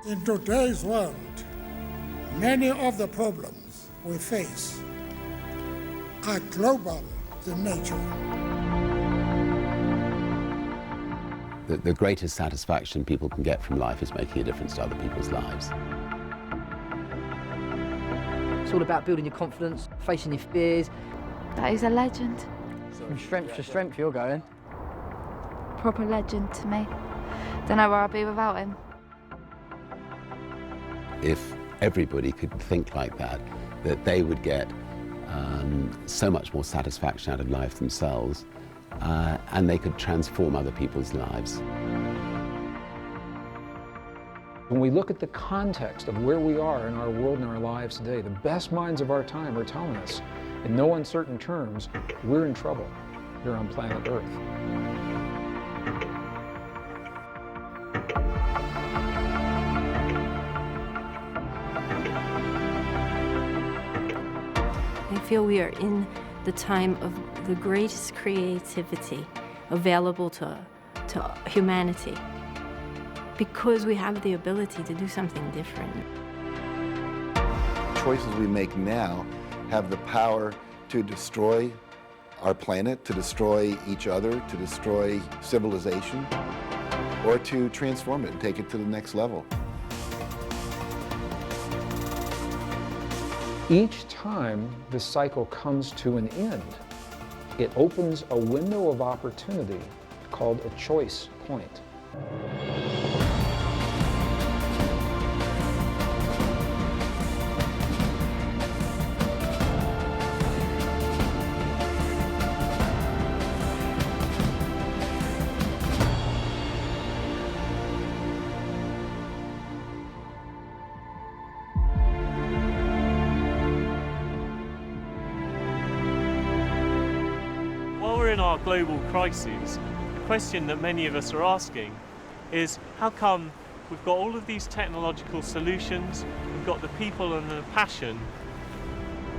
In today's world, many of the problems we face are global in nature. The greatest satisfaction people can get from life is making a difference to other people's lives. It's all about building your confidence, facing your fears. That is a legend. From strength to strength you're going. Proper legend to me. Don't know where I'd be without him. If everybody could think like that they would get so much more satisfaction out of life themselves, and they could transform other people's lives. When we look at the context of where we are in our world and our lives today, the best minds of our time are telling us, in no uncertain terms, we're in trouble here on planet Earth. I feel we are in the time of the greatest creativity available to humanity, because we have the ability to do something different. Choices we make now have the power to destroy our planet, to destroy each other, to destroy civilization, or to transform it and take it to the next level. Each time this cycle comes to an end, it opens a window of opportunity called a choice point. While we're in our global crises, the question that many of us are asking is, how come we've got all of these technological solutions, we've got the people and the passion,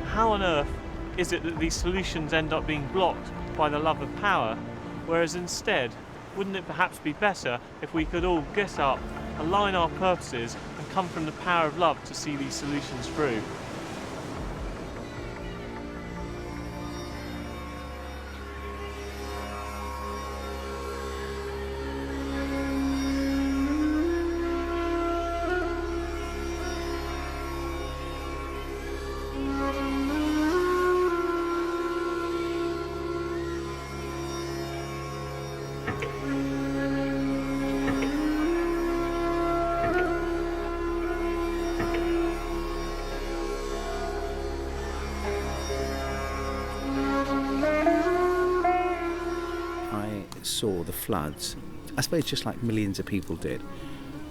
how on earth is it that these solutions end up being blocked by the love of power, whereas instead, wouldn't it perhaps be better if we could all get up, align our purposes and come from the power of love to see these solutions through? I saw the floods, I suppose just like millions of people did.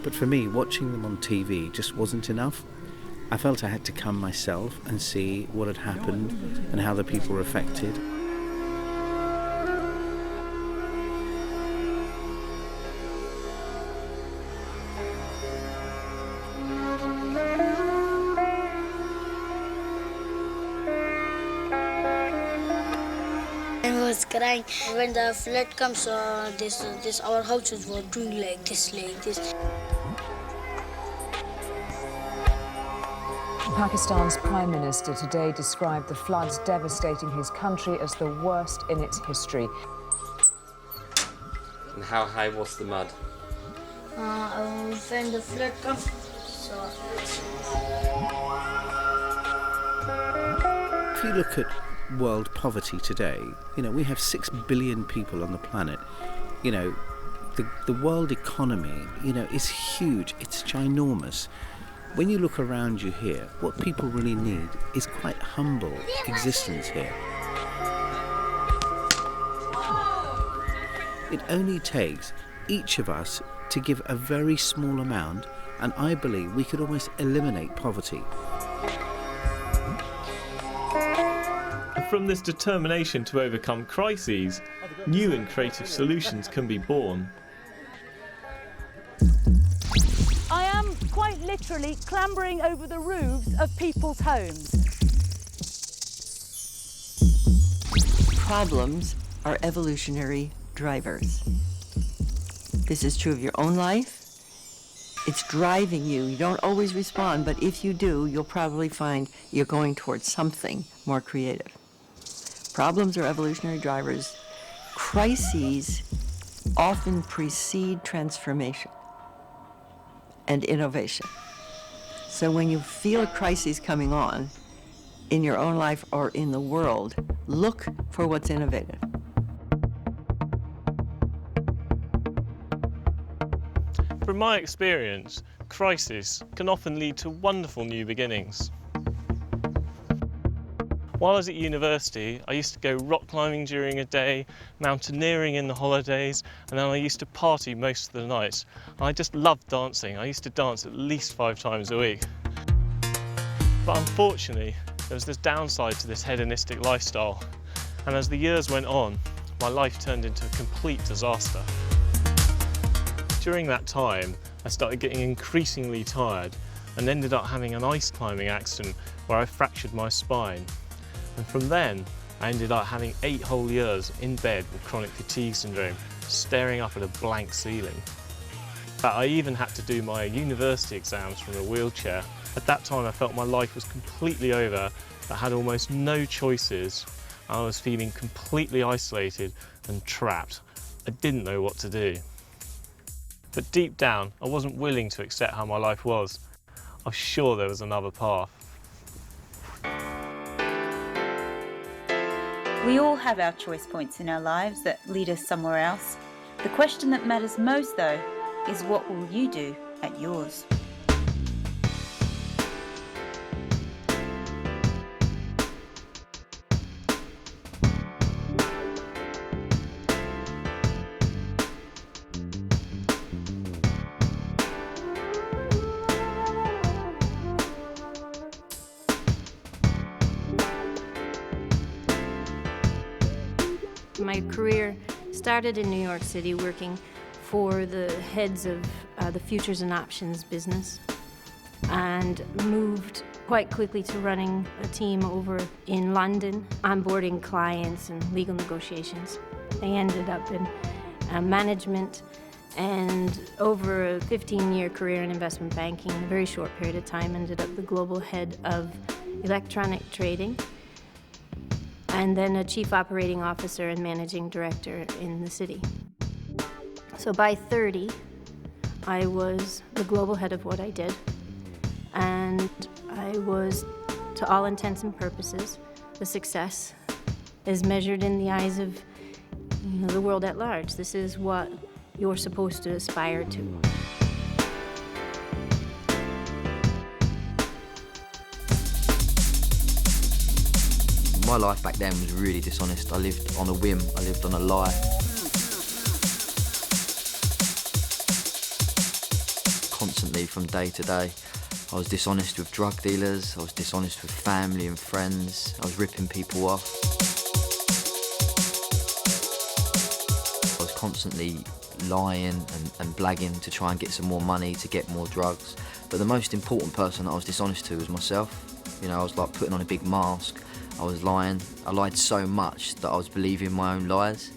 But for me, watching them on TV just wasn't enough. I felt I had to come myself and see what had happened and how the people were affected. I was crying when the flood comes. This our houses were doing like this. Pakistan's Prime Minister today described the floods devastating his country as the worst in its history. And how high was the mud? When the flood comes, If you look at world poverty today, we have 6 billion people on the planet. The world economy, is huge, it's ginormous. When you look around you here, what people really need is quite humble existence here. It only takes each of us to give a very small amount, and I believe we could almost eliminate poverty. From this determination to overcome crises, new and creative solutions can be born. I am quite literally clambering over the roofs of people's homes. Problems are evolutionary drivers. This is true of your own life, It's driving you. You don't always respond, but if you do, you'll probably find you're going towards something more creative. Problems are evolutionary drivers. Crises often precede transformation and innovation. So when you feel a crisis coming on in your own life or in the world, look for what's innovative. From my experience, crisis can often lead to wonderful new beginnings. While I was at university, I used to go rock climbing during a day, mountaineering in the holidays, and then I used to party most of the nights. And I just loved dancing. I used to dance at least 5 times a week. But unfortunately, there was this downside to this hedonistic lifestyle. And as the years went on, my life turned into a complete disaster. During that time, I started getting increasingly tired and ended up having an ice climbing accident where I fractured my spine. And from then, I ended up having 8 whole years in bed with chronic fatigue syndrome, staring up at a blank ceiling. But I even had to do my university exams from a wheelchair. At that time, I felt my life was completely over. I had almost no choices. I was feeling completely isolated and trapped. I didn't know what to do. But deep down, I wasn't willing to accept how my life was. I was sure there was another path. We all have our choice points in our lives that lead us somewhere else. The question that matters most, though, is what will you do at yours? My career started in New York City working for the heads of the futures and options business, and moved quite quickly to running a team over in London, onboarding clients and legal negotiations. I ended up in management, and over a 15-year career in investment banking, in a very short period of time, ended up the global head of electronic trading, and then a chief operating officer and managing director in the city. So by 30, I was the global head of what I did, and I was, to all intents and purposes, the success is measured in the eyes of the world at large. This is what you're supposed to aspire to. My life back then was really dishonest. I lived on a whim, I lived on a lie. Constantly from day to day, I was dishonest with drug dealers, I was dishonest with family and friends, I was ripping people off. I was constantly lying and blagging to try and get some more money, to get more drugs. But the most important person that I was dishonest to was myself. You know, I was like putting on a big mask. I was lying. I lied so much that I was believing my own lies.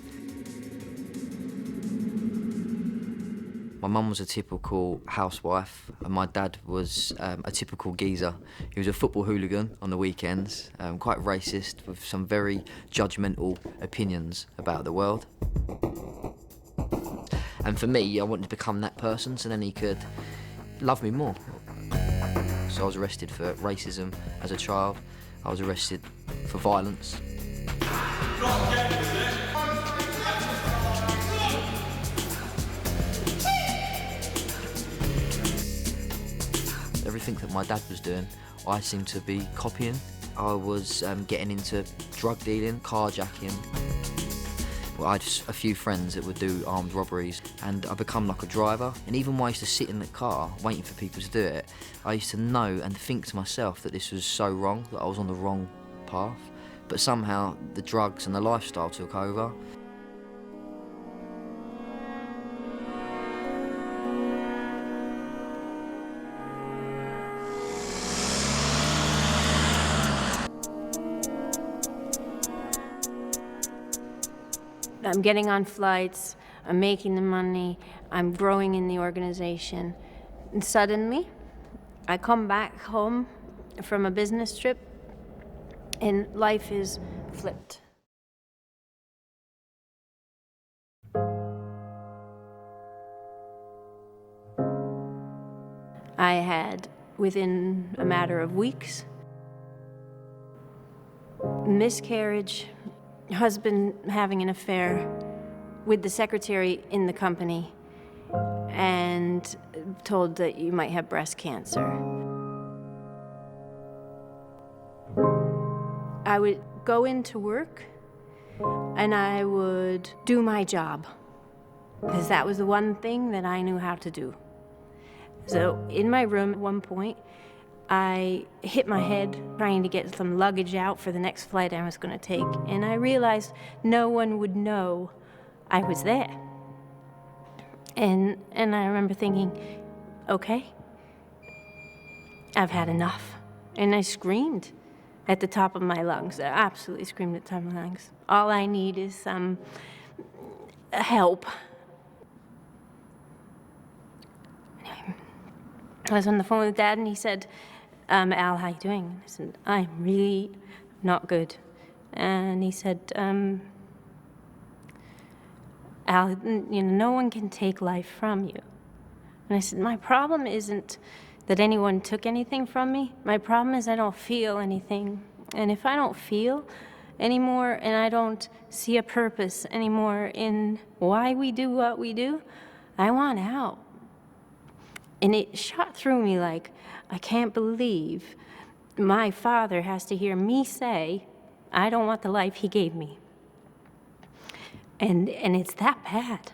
My mum was a typical housewife, and my dad was a typical geezer. He was a football hooligan on the weekends, quite racist, with some very judgmental opinions about the world. And for me, I wanted to become that person so then he could love me more. So I was arrested for racism as a child. I was arrested for violence. Everything that my dad was doing, I seemed to be copying. I was getting into drug dealing, carjacking. Well, I had a few friends that would do armed robberies, and I become like a driver. And even when I used to sit in the car waiting for people to do it, I used to know and think to myself that this was so wrong, that I was on the wrong path. But somehow the drugs and the lifestyle took over. I'm getting on flights, I'm making the money, I'm growing in the organization. suddenly, I come back home from a business trip, and life is flipped. I had, within a matter of weeks, miscarriage, husband having an affair with the secretary in the company, and told that you might have breast cancer. I would go into work and I would do my job, because that was the one thing that I knew how to do. So in my room at one point, I hit my head trying to get some luggage out for the next flight I was going to take, and I realized no one would know I was there. And I remember thinking, okay, I've had enough. And I screamed at the top of my lungs. I absolutely screamed at the top of my lungs. All I need is some help. I was on the phone with Dad, and he said, Al, how you doing? I said, I'm really not good. And he said, Al, you know, no one can take life from you. And I said, my problem isn't that anyone took anything from me. My problem is I don't feel anything. And if I don't feel anymore, and I don't see a purpose anymore in why we do what we do, I want out. And it shot through me like, I can't believe my father has to hear me say, I don't want the life he gave me. And it's that bad.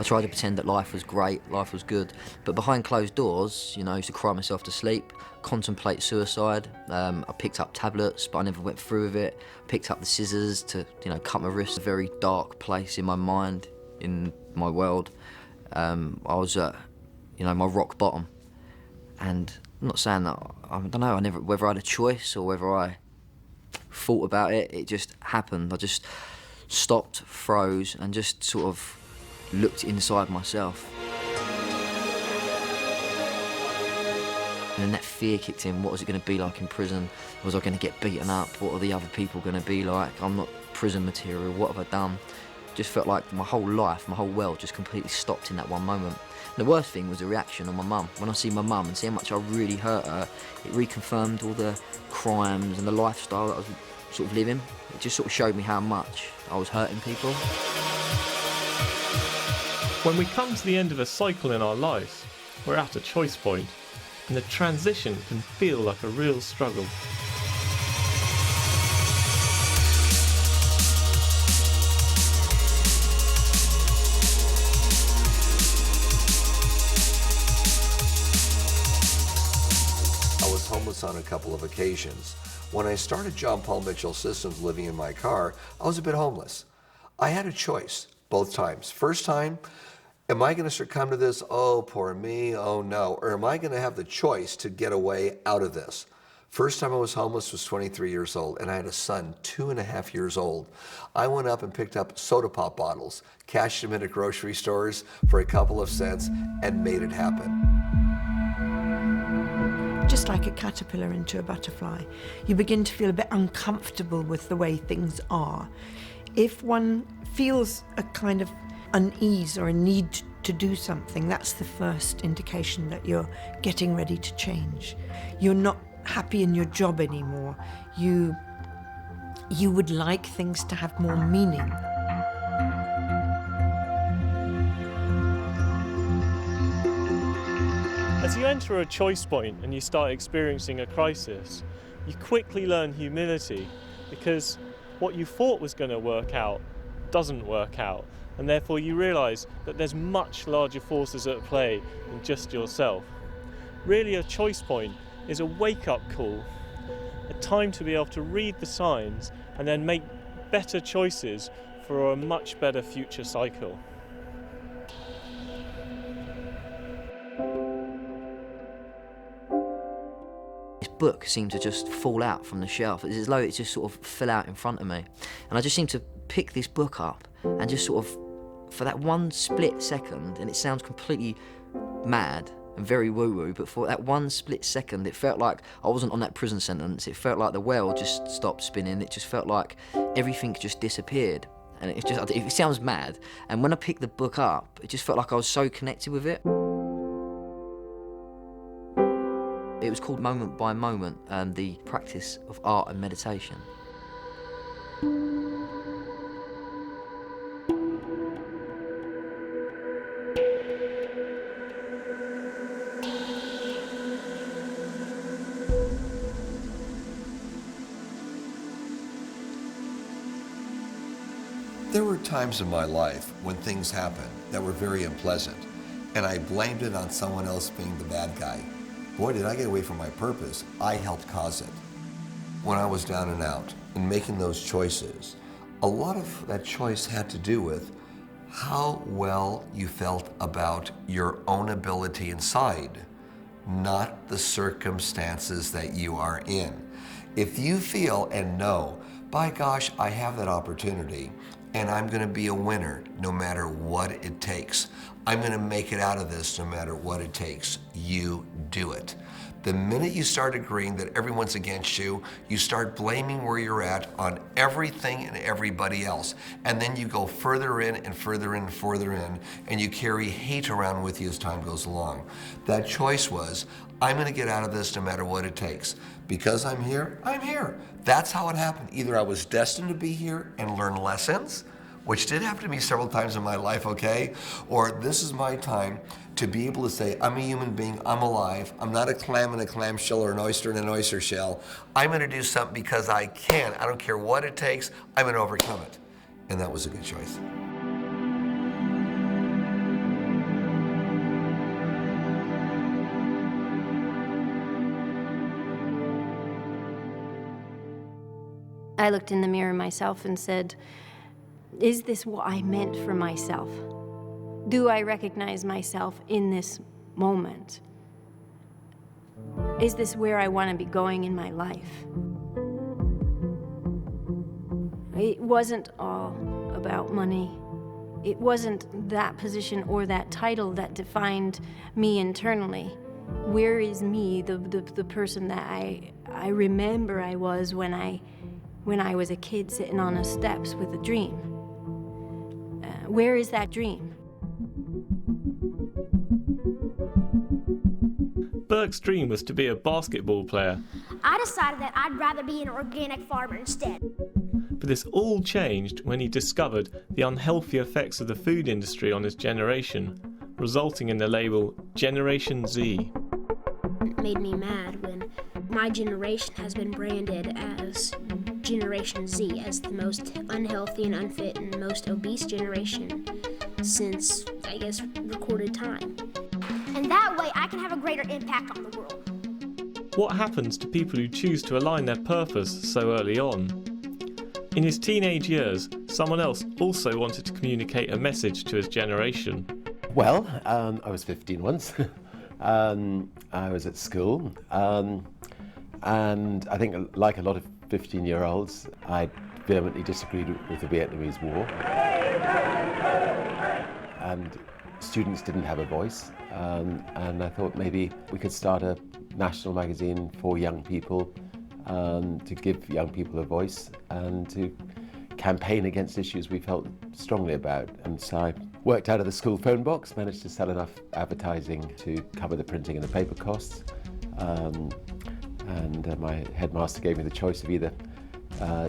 I tried to pretend that life was great, life was good, but behind closed doors, you know, I used to cry myself to sleep, contemplate suicide. I picked up tablets, but I never went through with it. Picked up the scissors to, you know, cut my wrist. A very dark place in my mind, in my world. I was at, you know, my rock bottom. And I'm not saying that, I don't know, whether I had a choice or whether I thought about it, it just happened. I just stopped, froze, and just sort of looked inside myself. And then that fear kicked in. What was it going to be like in prison? Was I going to get beaten up? What are the other people going to be like? I'm not prison material. What have I done? Just felt like my whole life, my whole world just completely stopped in that one moment. And the worst thing was the reaction of my mum. When I see my mum and see how much I really hurt her, it reconfirmed all the crimes and the lifestyle that I was sort of living. It just sort of showed me how much I was hurting people. When we come to the end of a cycle in our lives, we're at a choice point, and the transition can feel like a real struggle. I was homeless on a couple of occasions. When I started John Paul Mitchell Systems living in my car, I was a bit homeless. I had a choice both times. First time, am I going to succumb to this? Oh, poor me. Oh, no. Or am I going to have the choice to get a way out of this? First time I was homeless was 23 years old, and I had a son 2.5 years old. I went up and picked up soda pop bottles, cashed them into grocery stores for a couple of cents, and made it happen. Just like a caterpillar into a butterfly, you begin to feel a bit uncomfortable with the way things are. If one feels a kind of unease or a need to do something, that's the first indication that you're getting ready to change. You're not happy in your job anymore. You would like things to have more meaning. As you enter a choice point and you start experiencing a crisis, you quickly learn humility, because what you thought was going to work out doesn't work out, and therefore you realise that there's much larger forces at play than just yourself. Really, a choice point is a wake-up call, a time to be able to read the signs and then make better choices for a much better future cycle. Book seemed to just fall out from the shelf. It's as though it just sort of fell out in front of me. And I just seemed to pick this book up and just sort of, for that one split second, and it sounds completely mad and very woo-woo, but for that one split second, it felt like I wasn't on that prison sentence. It felt like the world just stopped spinning. It just felt like everything just disappeared. And it sounds mad. And when I picked the book up, it just felt like I was so connected with it. It was called Moment by Moment, the practice of art and meditation. There were times in my life when things happened that were very unpleasant, and I blamed it on someone else being the bad guy. Boy, did I get away from my purpose. I helped cause it. When I was down and out and making those choices, a lot of that choice had to do with how well you felt about your own ability inside, not the circumstances that you are in. If you feel and know, by gosh, I have that opportunity, and I'm gonna be a winner no matter what it takes. I'm gonna make it out of this no matter what it takes. You do it. The minute you start agreeing that everyone's against you, you start blaming where you're at on everything and everybody else. And then you go further in and further in and further in, and you carry hate around with you as time goes along. That choice was, I'm gonna get out of this no matter what it takes. Because I'm here, I'm here. That's how it happened. Either I was destined to be here and learn lessons, which did happen to me several times in my life, okay? Or this is my time to be able to say, I'm a human being, I'm alive, I'm not a clam in a clamshell or an oyster in an oyster shell. I'm gonna do something because I can. I don't care what it takes, I'm gonna overcome it. And that was a good choice. I looked in the mirror myself and said, is this what I meant for myself? Do I recognize myself in this moment? Is this where I want to be going in my life? It wasn't all about money. It wasn't that position or that title that defined me internally. Where is me, the person that I remember I was when I was a kid sitting on the steps with a dream? Where is that dream? Burke's dream was to be a basketball player. I decided that I'd rather be an organic farmer instead. But this all changed when he discovered the unhealthy effects of the food industry on his generation, resulting in the label Generation Z. It made me mad when my generation has been branded as Generation Z, as the most unhealthy and unfit and most obese generation since, I guess, recorded time. And that way I can have a greater impact on the world. What happens to people who choose to align their purpose so early on? In his teenage years, someone else also wanted to communicate a message to his generation. Well, I was 15 once. I was at school, and I think, like a lot of 15-year-olds, I vehemently disagreed with the Vietnamese War. And students didn't have a voice, and I thought maybe we could start a national magazine for young people, to give young people a voice and to campaign against issues we felt strongly about. And so I worked out of the school phone box, managed to sell enough advertising to cover the printing and the paper costs. And my headmaster gave me the choice of either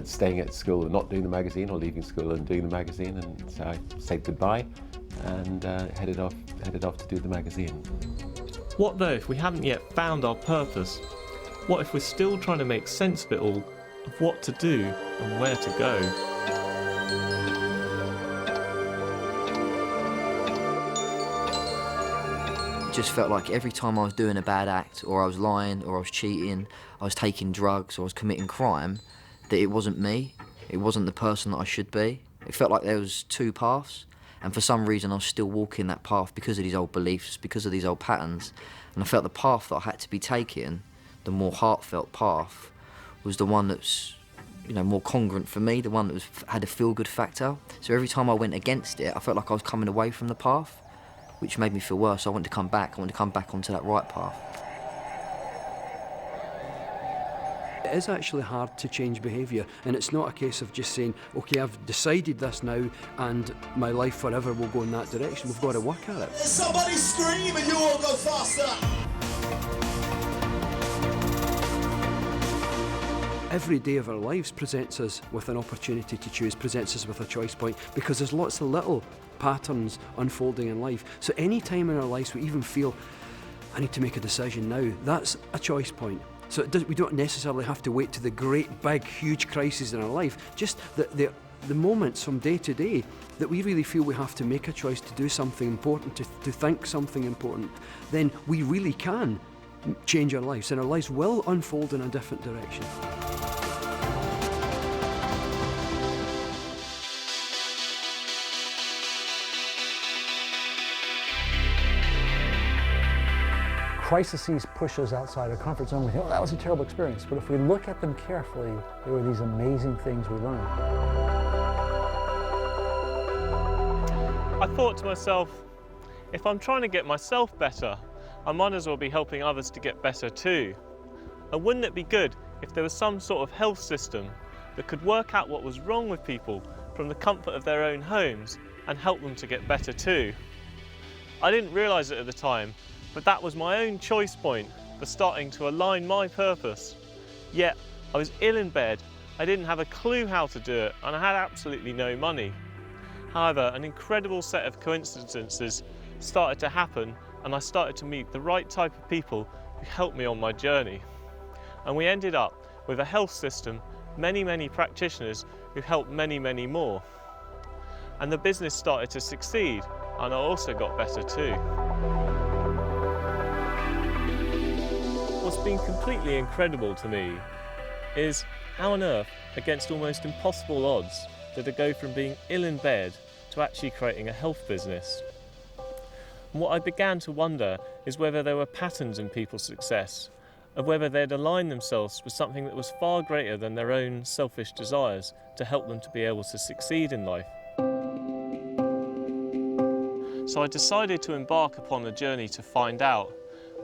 staying at school and not doing the magazine, or leaving school and doing the magazine. And so I said goodbye and headed off to do the magazine. What though if we haven't yet found our purpose? What if we're still trying to make sense of it all, of what to do and where to go? It just felt like every time I was doing a bad act, or I was lying, or I was cheating, I was taking drugs, or I was committing crime, that it wasn't me, it wasn't the person that I should be. It felt like there was two paths, and for some reason I was still walking that path because of these old beliefs, because of these old patterns, and I felt the path that I had to be taking, the more heartfelt path, was the one that's more congruent for me, the one that had a feel-good factor. So every time I went against it, I felt like I was coming away from the path, which made me feel worse. I wanted to come back. I wanted to come back onto that right path. It is actually hard to change behaviour, and it's not a case of just saying, okay, I've decided this now and my life forever will go in that direction. We've got to work at it. Somebody scream and you all go faster. Every day of our lives presents us with an opportunity to choose, presents us with a choice point, because there's lots of little patterns unfolding in life. So any time in our lives we even feel, I need to make a decision now, that's a choice point. So we don't necessarily have to wait to the great, big, huge crises in our life, just the moments from day to day that we really feel we have to make a choice to do something important, to think something important, then we really can change our lives, and our lives will unfold in a different direction. Crises push us outside our comfort zone. We think, oh, that was a terrible experience. But if we look at them carefully, there are these amazing things we learn. I thought to myself, if I'm trying to get myself better, I might as well be helping others to get better too. And wouldn't it be good if there was some sort of health system that could work out what was wrong with people from the comfort of their own homes and help them to get better too? I didn't realise it at the time, but that was my own choice point for starting to align my purpose. Yet, I was ill in bed, I didn't have a clue how to do it, and I had absolutely no money. However, an incredible set of coincidences started to happen, and I started to meet the right type of people who helped me on my journey. And we ended up with a health system, many practitioners who helped many more. And the business started to succeed, and I also got better too. What's been completely incredible to me is how on earth, against almost impossible odds, did I go from being ill in bed to actually creating a health business. And what I began to wonder is whether there were patterns in people's success, of whether they'd aligned themselves with something that was far greater than their own selfish desires to help them to be able to succeed in life. So I decided to embark upon a journey to find out,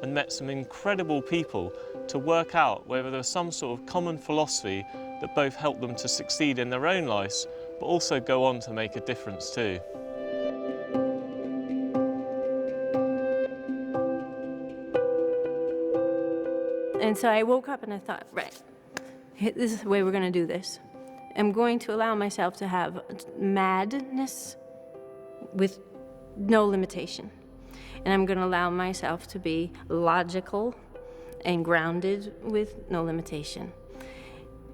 and met some incredible people to work out whether there was some sort of common philosophy that both helped them to succeed in their own lives, but also go on to make a difference too. And so I woke up and I thought, right, this is the way we're going to do this. I'm going to allow myself to have madness with no limitation. And I'm going to allow myself to be logical and grounded with no limitation.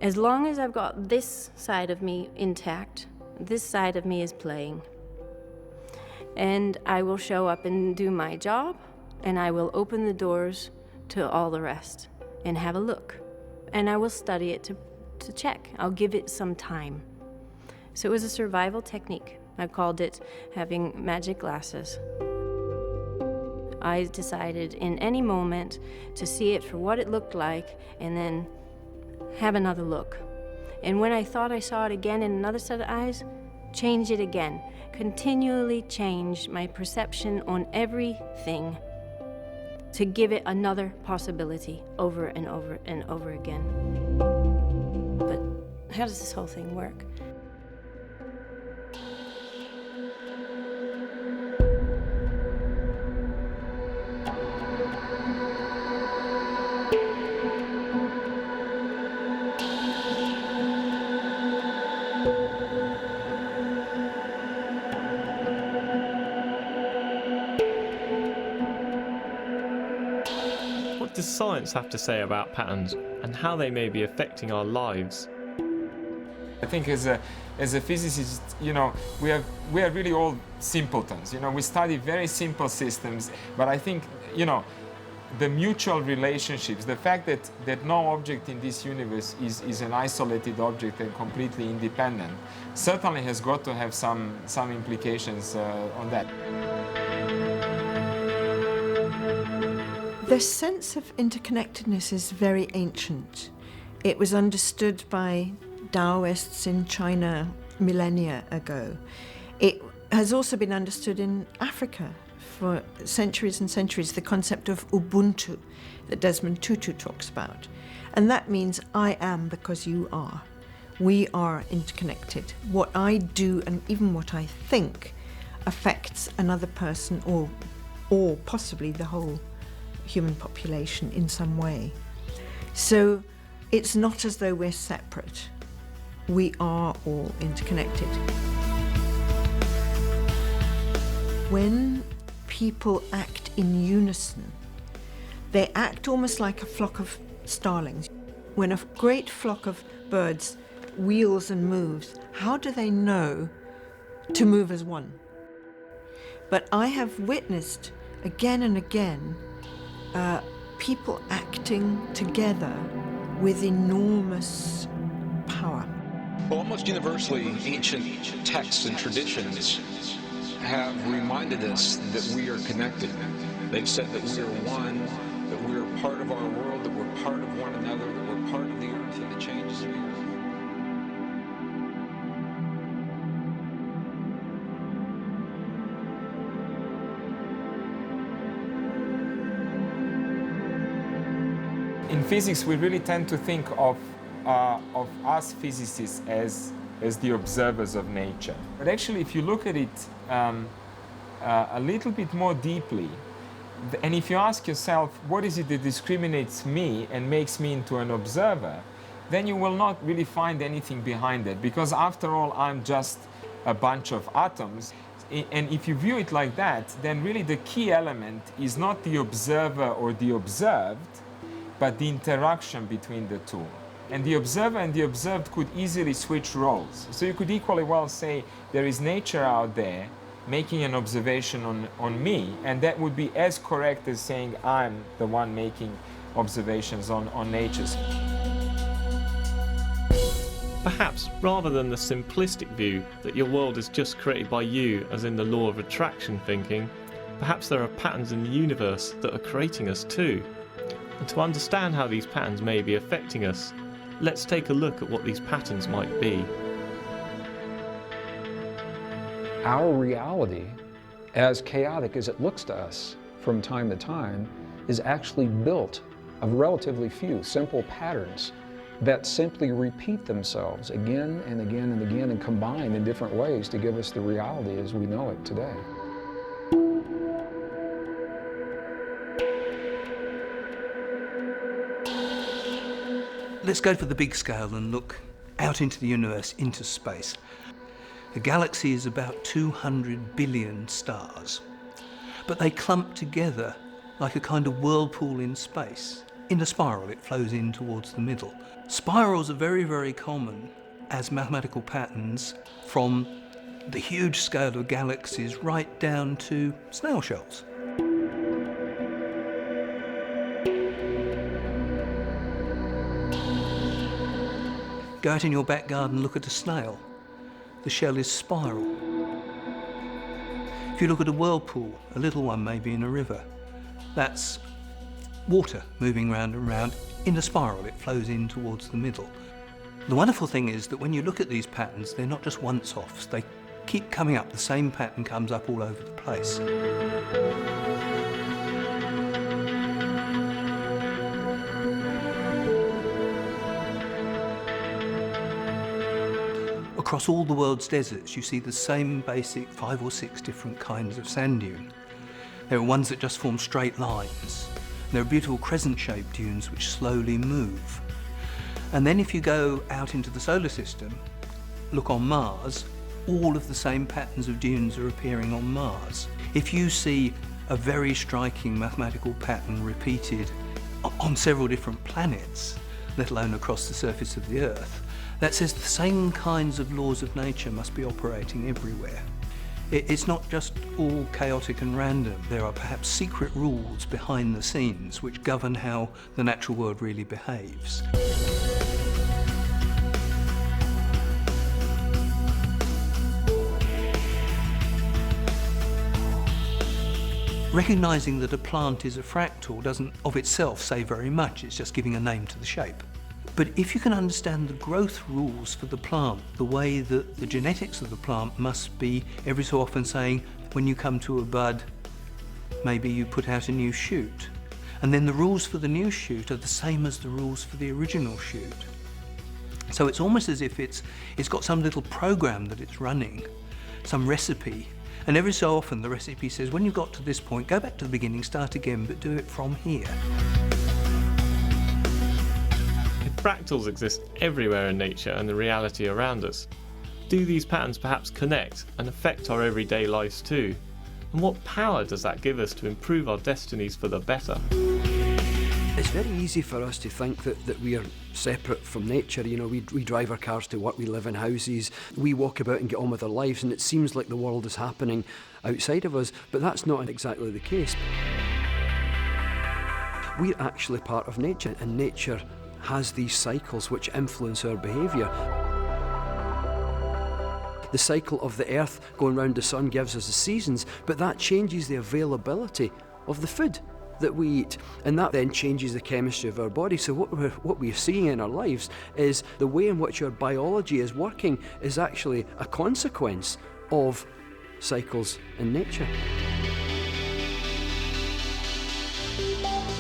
As long as I've got this side of me intact, this side of me is playing. And I will show up and do my job, and I will open the doors to all the rest and have a look. And I will study it to check. I'll give it some time. So it was a survival technique. I called it having magic glasses. I decided in any moment to see it for what it looked like and then have another look. And when I thought I saw it again in another set of eyes, change it again. Continually change my perception on everything to give it another possibility over and over and over again. But how does this whole thing work? What does science have to say about patterns and how they may be affecting our lives? I think as a physicist, you know, we are really all simpletons. You know, we study very simple systems, but I think, you know, the mutual relationships, the fact that no object in this universe is an isolated object and completely independent, certainly has got to have some implications on that. The sense of interconnectedness is very ancient. It was understood by Taoists in China millennia ago. It has also been understood in Africa for centuries and centuries, the concept of Ubuntu that Desmond Tutu talks about. And that means I am because you are. We are interconnected. What I do and even what I think affects another person or possibly the whole human population in some way. So it's not as though we're separate. We are all interconnected. When people act in unison, they act almost like a flock of starlings. When a great flock of birds wheels and moves, how do they know to move as one? But I have witnessed again and again people acting together with enormous power. Well, almost universally, ancient texts and traditions have reminded us that we are connected. They've said that we are one, that we are part of our world, that we're part of one another, that we're part of the earth and the changes of the earth. In physics, we really tend to think of us physicists as the observers of nature. But actually, if you look at it a little bit more deeply, and if you ask yourself, what is it that discriminates me and makes me into an observer, then you will not really find anything behind it, because after all, I'm just a bunch of atoms. And if you view it like that, then really the key element is not the observer or the observed, but the interaction between the two. And the observer and the observed could easily switch roles. So you could equally well say there is nature out there making an observation on me, and that would be as correct as saying I'm the one making observations on nature. Perhaps, rather than the simplistic view that your world is just created by you, as in the law of attraction thinking, perhaps there are patterns in the universe that are creating us too. And to understand how these patterns may be affecting us, let's take a look at what these patterns might be. Our reality, as chaotic as it looks to us from time to time, is actually built of relatively few simple patterns that simply repeat themselves again and again and again and combine in different ways to give us the reality as we know it today. Let's go for the big scale and look out into the universe, into space. A galaxy is about 200 billion stars, but they clump together like a kind of whirlpool in space. In a spiral, it flows in towards the middle. Spirals are very, very common as mathematical patterns from the huge scale of galaxies right down to snail shells. Go out in your back garden, look at a snail. The shell is spiral. If you look at a whirlpool, a little one maybe in a river, that's water moving round and round in a spiral. It flows in towards the middle. The wonderful thing is that when you look at these patterns, they're not just once-offs. They keep coming up. The same pattern comes up all over the place. Across all the world's deserts, you see the same basic 5 or 6 different kinds of sand dune. There are ones that just form straight lines. There are beautiful crescent-shaped dunes which slowly move. And then if you go out into the solar system, look on Mars, all of the same patterns of dunes are appearing on Mars. If you see a very striking mathematical pattern repeated on several different planets, let alone across the surface of the Earth, that says the same kinds of laws of nature must be operating everywhere. It's not just all chaotic and random. There are perhaps secret rules behind the scenes which govern how the natural world really behaves. Recognising that a plant is a fractal doesn't of itself say very much, it's just giving a name to the shape. But if you can understand the growth rules for the plant, the way that the genetics of the plant must be every so often saying, when you come to a bud, maybe you put out a new shoot. And then the rules for the new shoot are the same as the rules for the original shoot. So it's almost as if it's got some little program that it's running, some recipe. And every so often the recipe says, when you got to this point, go back to the beginning, start again, but do it from here. Fractals exist everywhere in nature and the reality around us. Do these patterns perhaps connect and affect our everyday lives too? And what power does that give us to improve our destinies for the better? It's very easy for us to think that we are separate from nature. You know, we drive our cars to work, we live in houses, we walk about and get on with our lives, and it seems like the world is happening outside of us, but that's not exactly the case. We're actually part of nature, and nature has these cycles which influence our behaviour. The cycle of the earth going round the sun gives us the seasons, but that changes the availability of the food that we eat, and that then changes the chemistry of our body. So what we're seeing in our lives is the way in which our biology is working is actually a consequence of cycles in nature.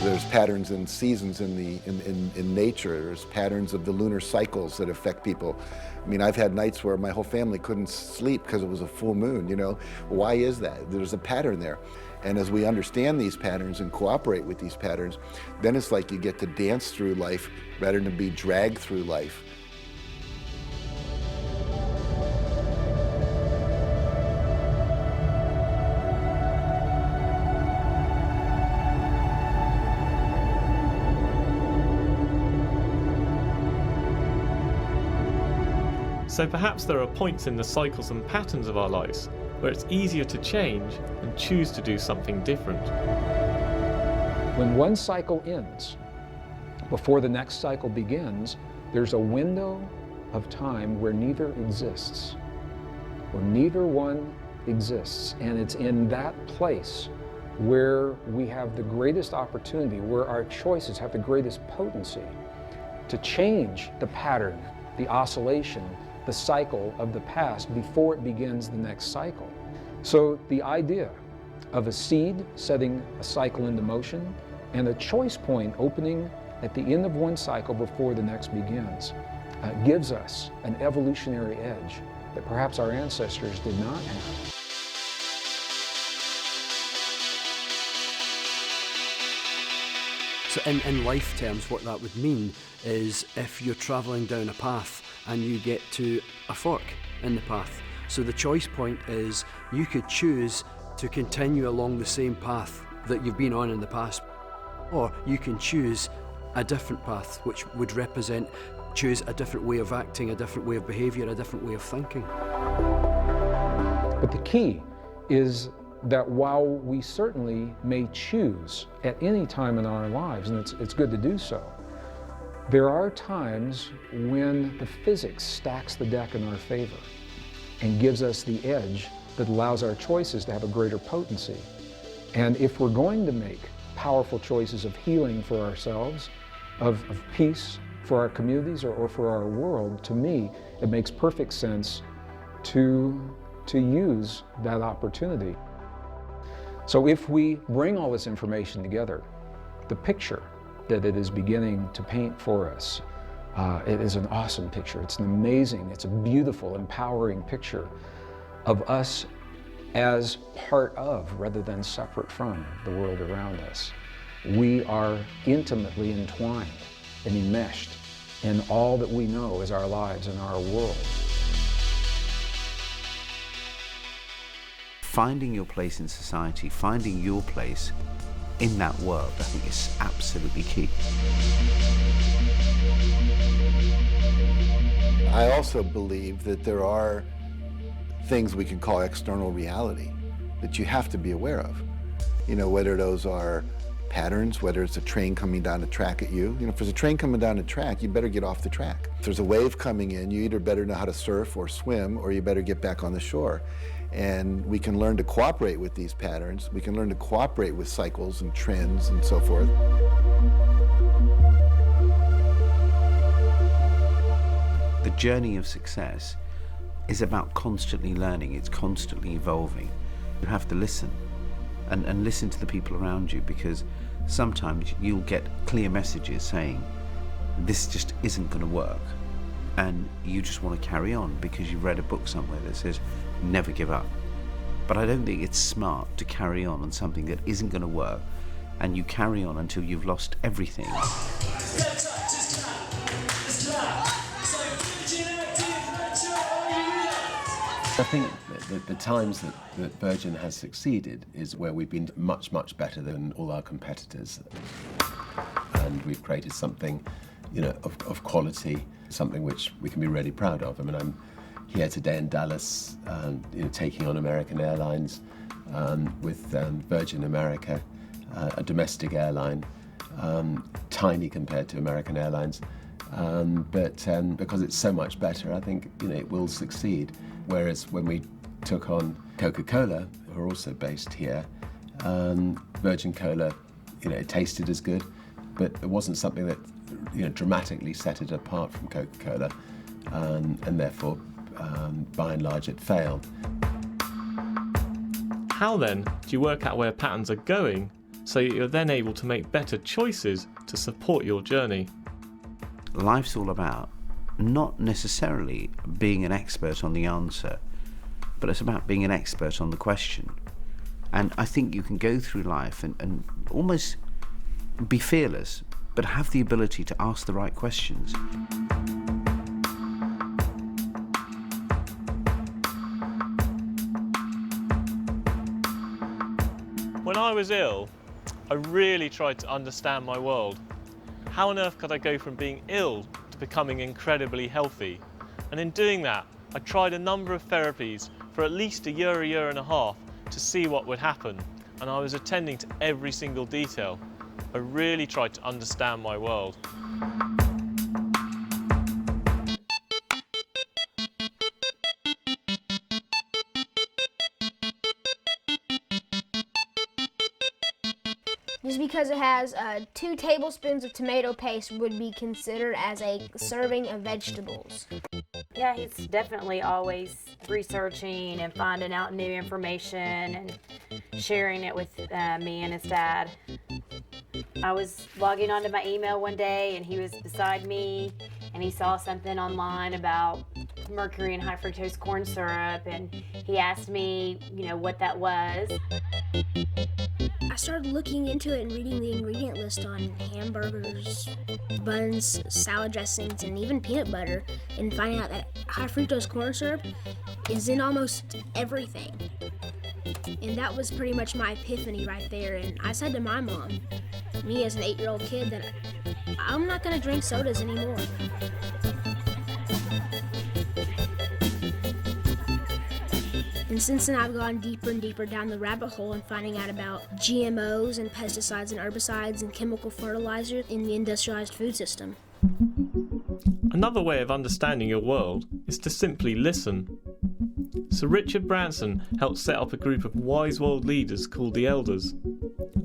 There's patterns and seasons in nature. There's patterns of the lunar cycles that affect people. I mean, I've had nights where my whole family couldn't sleep because it was a full moon, you know. Why is that? There's a pattern there. And as we understand these patterns and cooperate with these patterns, then it's like you get to dance through life rather than be dragged through life. So perhaps there are points in the cycles and patterns of our lives where it's easier to change and choose to do something different. When one cycle ends, before the next cycle begins, there's a window of time where neither exists, where neither one exists. And it's in that place where we have the greatest opportunity, where our choices have the greatest potency to change the pattern, the oscillation, the cycle of the past before it begins the next cycle. So the idea of a seed setting a cycle into motion and a choice point opening at the end of one cycle before the next begins gives us an evolutionary edge that perhaps our ancestors did not have. So in life terms, what that would mean is if you're travelling down a path and you get to a fork in the path. So the choice point is you could choose to continue along the same path that you've been on in the past, or you can choose a different path which would choose a different way of acting, a different way of behaviour, a different way of thinking. But the key is that while we certainly may choose at any time in our lives, and it's good to do so, there are times when the physics stacks the deck in our favor and gives us the edge that allows our choices to have a greater potency. And if we're going to make powerful choices of healing for ourselves, of peace for our communities or for our world, to me, it makes perfect sense to use that opportunity. So if we bring all this information together, the picture that it is beginning to paint for us, it is an awesome picture. It's an amazing, it's a beautiful, empowering picture of us as part of, rather than separate from, the world around us. We are intimately entwined and enmeshed in all that we know as our lives and our world. Finding your place in society, finding your place in that world, I think is absolutely key. I also believe that there are things we can call external reality that you have to be aware of. You know, whether those are patterns, whether it's a train coming down the track at you. You know, if there's a train coming down the track, you better get off the track. If there's a wave coming in, you either better know how to surf or swim, or you better get back on the shore. And we can learn to cooperate with these patterns. We can learn to cooperate with cycles and trends and so forth. The journey of success is about constantly learning, it's constantly evolving. You have to listen and listen to the people around you, because sometimes you'll get clear messages saying this just isn't going to work, and you just want to carry on because you've read a book somewhere that says never give up. But I don't think it's smart to carry on something that isn't going to work, and you carry on until you've lost everything. I think that the times that Virgin has succeeded is where we've been much, much better than all our competitors. And we've created something, of quality, something which we can be really proud of. I mean, I'm here today in Dallas, taking on American Airlines with Virgin America, a domestic airline, tiny compared to American Airlines. But because it's so much better, I think it will succeed. Whereas when we took on Coca-Cola, who are also based here, Virgin Cola, it tasted as good, but it wasn't something that dramatically set it apart from Coca-Cola, and therefore, by and large, it failed. How then do you work out where patterns are going so you're then able to make better choices to support your journey? Life's all about not necessarily being an expert on the answer, but it's about being an expert on the question. And I think you can go through life and almost be fearless, but have the ability to ask the right questions. When I was ill, I really tried to understand my world. How on earth could I go from being ill to becoming incredibly healthy? And in doing that, I tried a number of therapies for at least a year and a half to see what would happen. And I was attending to every single detail. I really tried to understand my world. Just because it has 2 tablespoons of tomato paste would be considered as a serving of vegetables. Yeah, he's definitely always researching and finding out new information and sharing it with me and his dad. I was logging onto my email one day and he was beside me and he saw something online about mercury and high fructose corn syrup, and he asked me, what that was. I started looking into it and reading the ingredient list on hamburgers, buns, salad dressings, and even peanut butter, and finding out that high fructose corn syrup is in almost everything. And that was pretty much my epiphany right there. And I said to my mom, me as an 8-year-old kid, that I'm not going to drink sodas anymore. And since then, I've gone deeper and deeper down the rabbit hole and finding out about GMOs and pesticides and herbicides and chemical fertilizers in the industrialized food system. Another way of understanding your world is to simply listen. Sir Richard Branson helped set up a group of wise world leaders called the Elders.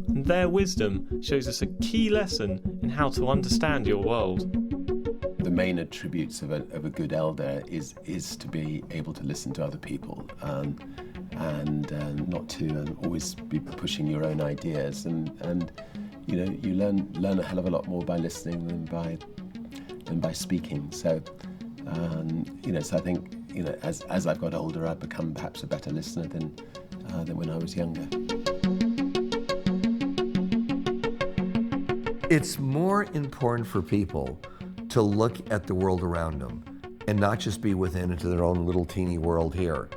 And their wisdom shows us a key lesson in how to understand your world. The main attributes of a good elder is to be able to listen to other people and not to always be pushing your own ideas. And you learn a hell of a lot more by listening than by speaking. So so I think as I've got older, I've become perhaps a better listener than when I was younger. It's more important for people to look at the world around them and not just be within into their own little teeny world here.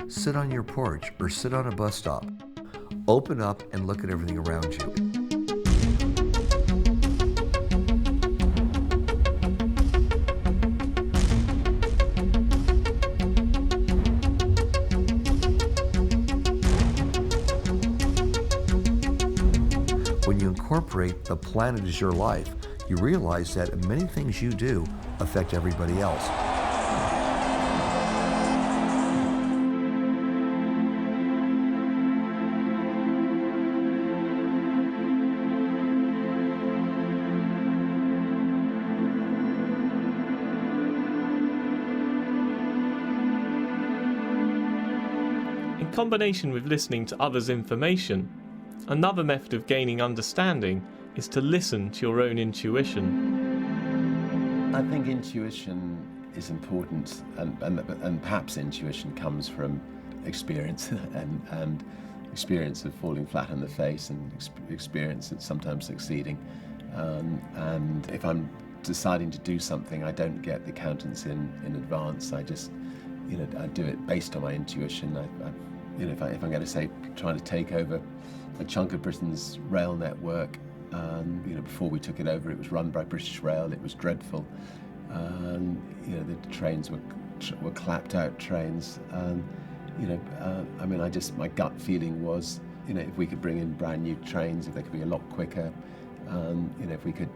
Sit on your porch or sit on a bus stop. Open up and look at everything around you. When you incorporate the planet as your life, you realize that many things you do affect everybody else. In combination with listening to others' information, another method of gaining understanding is to listen to your own intuition. I think intuition is important, and perhaps intuition comes from experience and experience of falling flat on the face and experience of sometimes succeeding. And if I'm deciding to do something, I don't get the accountants in advance. I just, I do it based on my intuition. If I'm going to say trying to take over a chunk of Britain's rail network, before we took it over, it was run by British Rail. It was dreadful. The trains were clapped out trains. My gut feeling was, if we could bring in brand new trains, if they could be a lot quicker, if we could,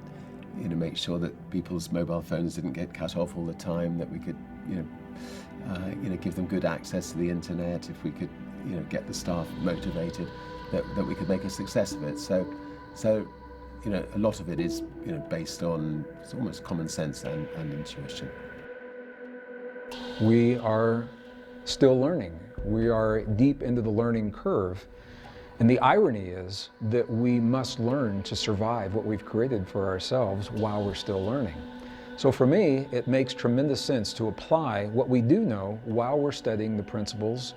make sure that people's mobile phones didn't get cut off all the time, that we could, give them good access to the internet, if we could, get the staff motivated, that we could make a success of it. So, a lot of it is, based on almost common sense and intuition. We are still learning. We are deep into the learning curve. And the irony is that we must learn to survive what we've created for ourselves while we're still learning. So for me, it makes tremendous sense to apply what we do know while we're studying the principles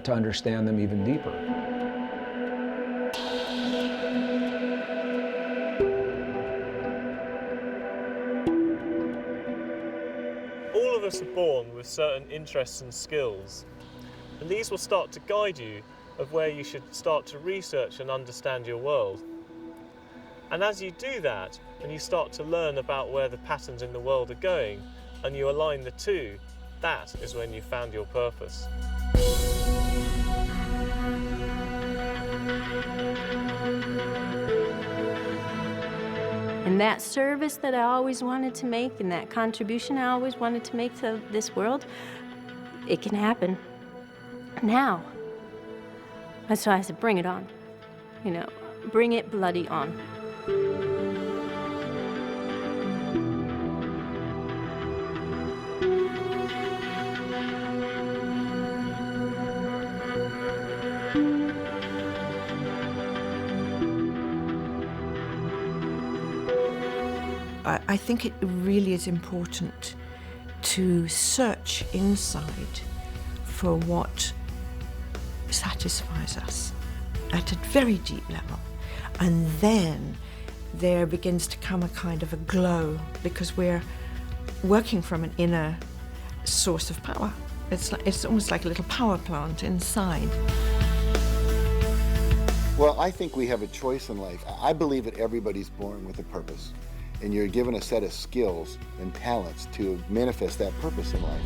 to understand them even deeper. All of us are born with certain interests and skills, and these will start to guide you of where you should start to research and understand your world. And as you do that, and you start to learn about where the patterns in the world are going, and you align the two, that is when you found your purpose. And that service that I always wanted to make and that contribution I always wanted to make to this world, it can happen now. That's why I said, bring it on. Bring it bloody on. I think it really is important to search inside for what satisfies us at a very deep level. And then there begins to come a kind of a glow because we're working from an inner source of power. It's almost like a little power plant inside. Well, I think we have a choice in life. I believe that everybody's born with a purpose, and you're given a set of skills and talents to manifest that purpose in life.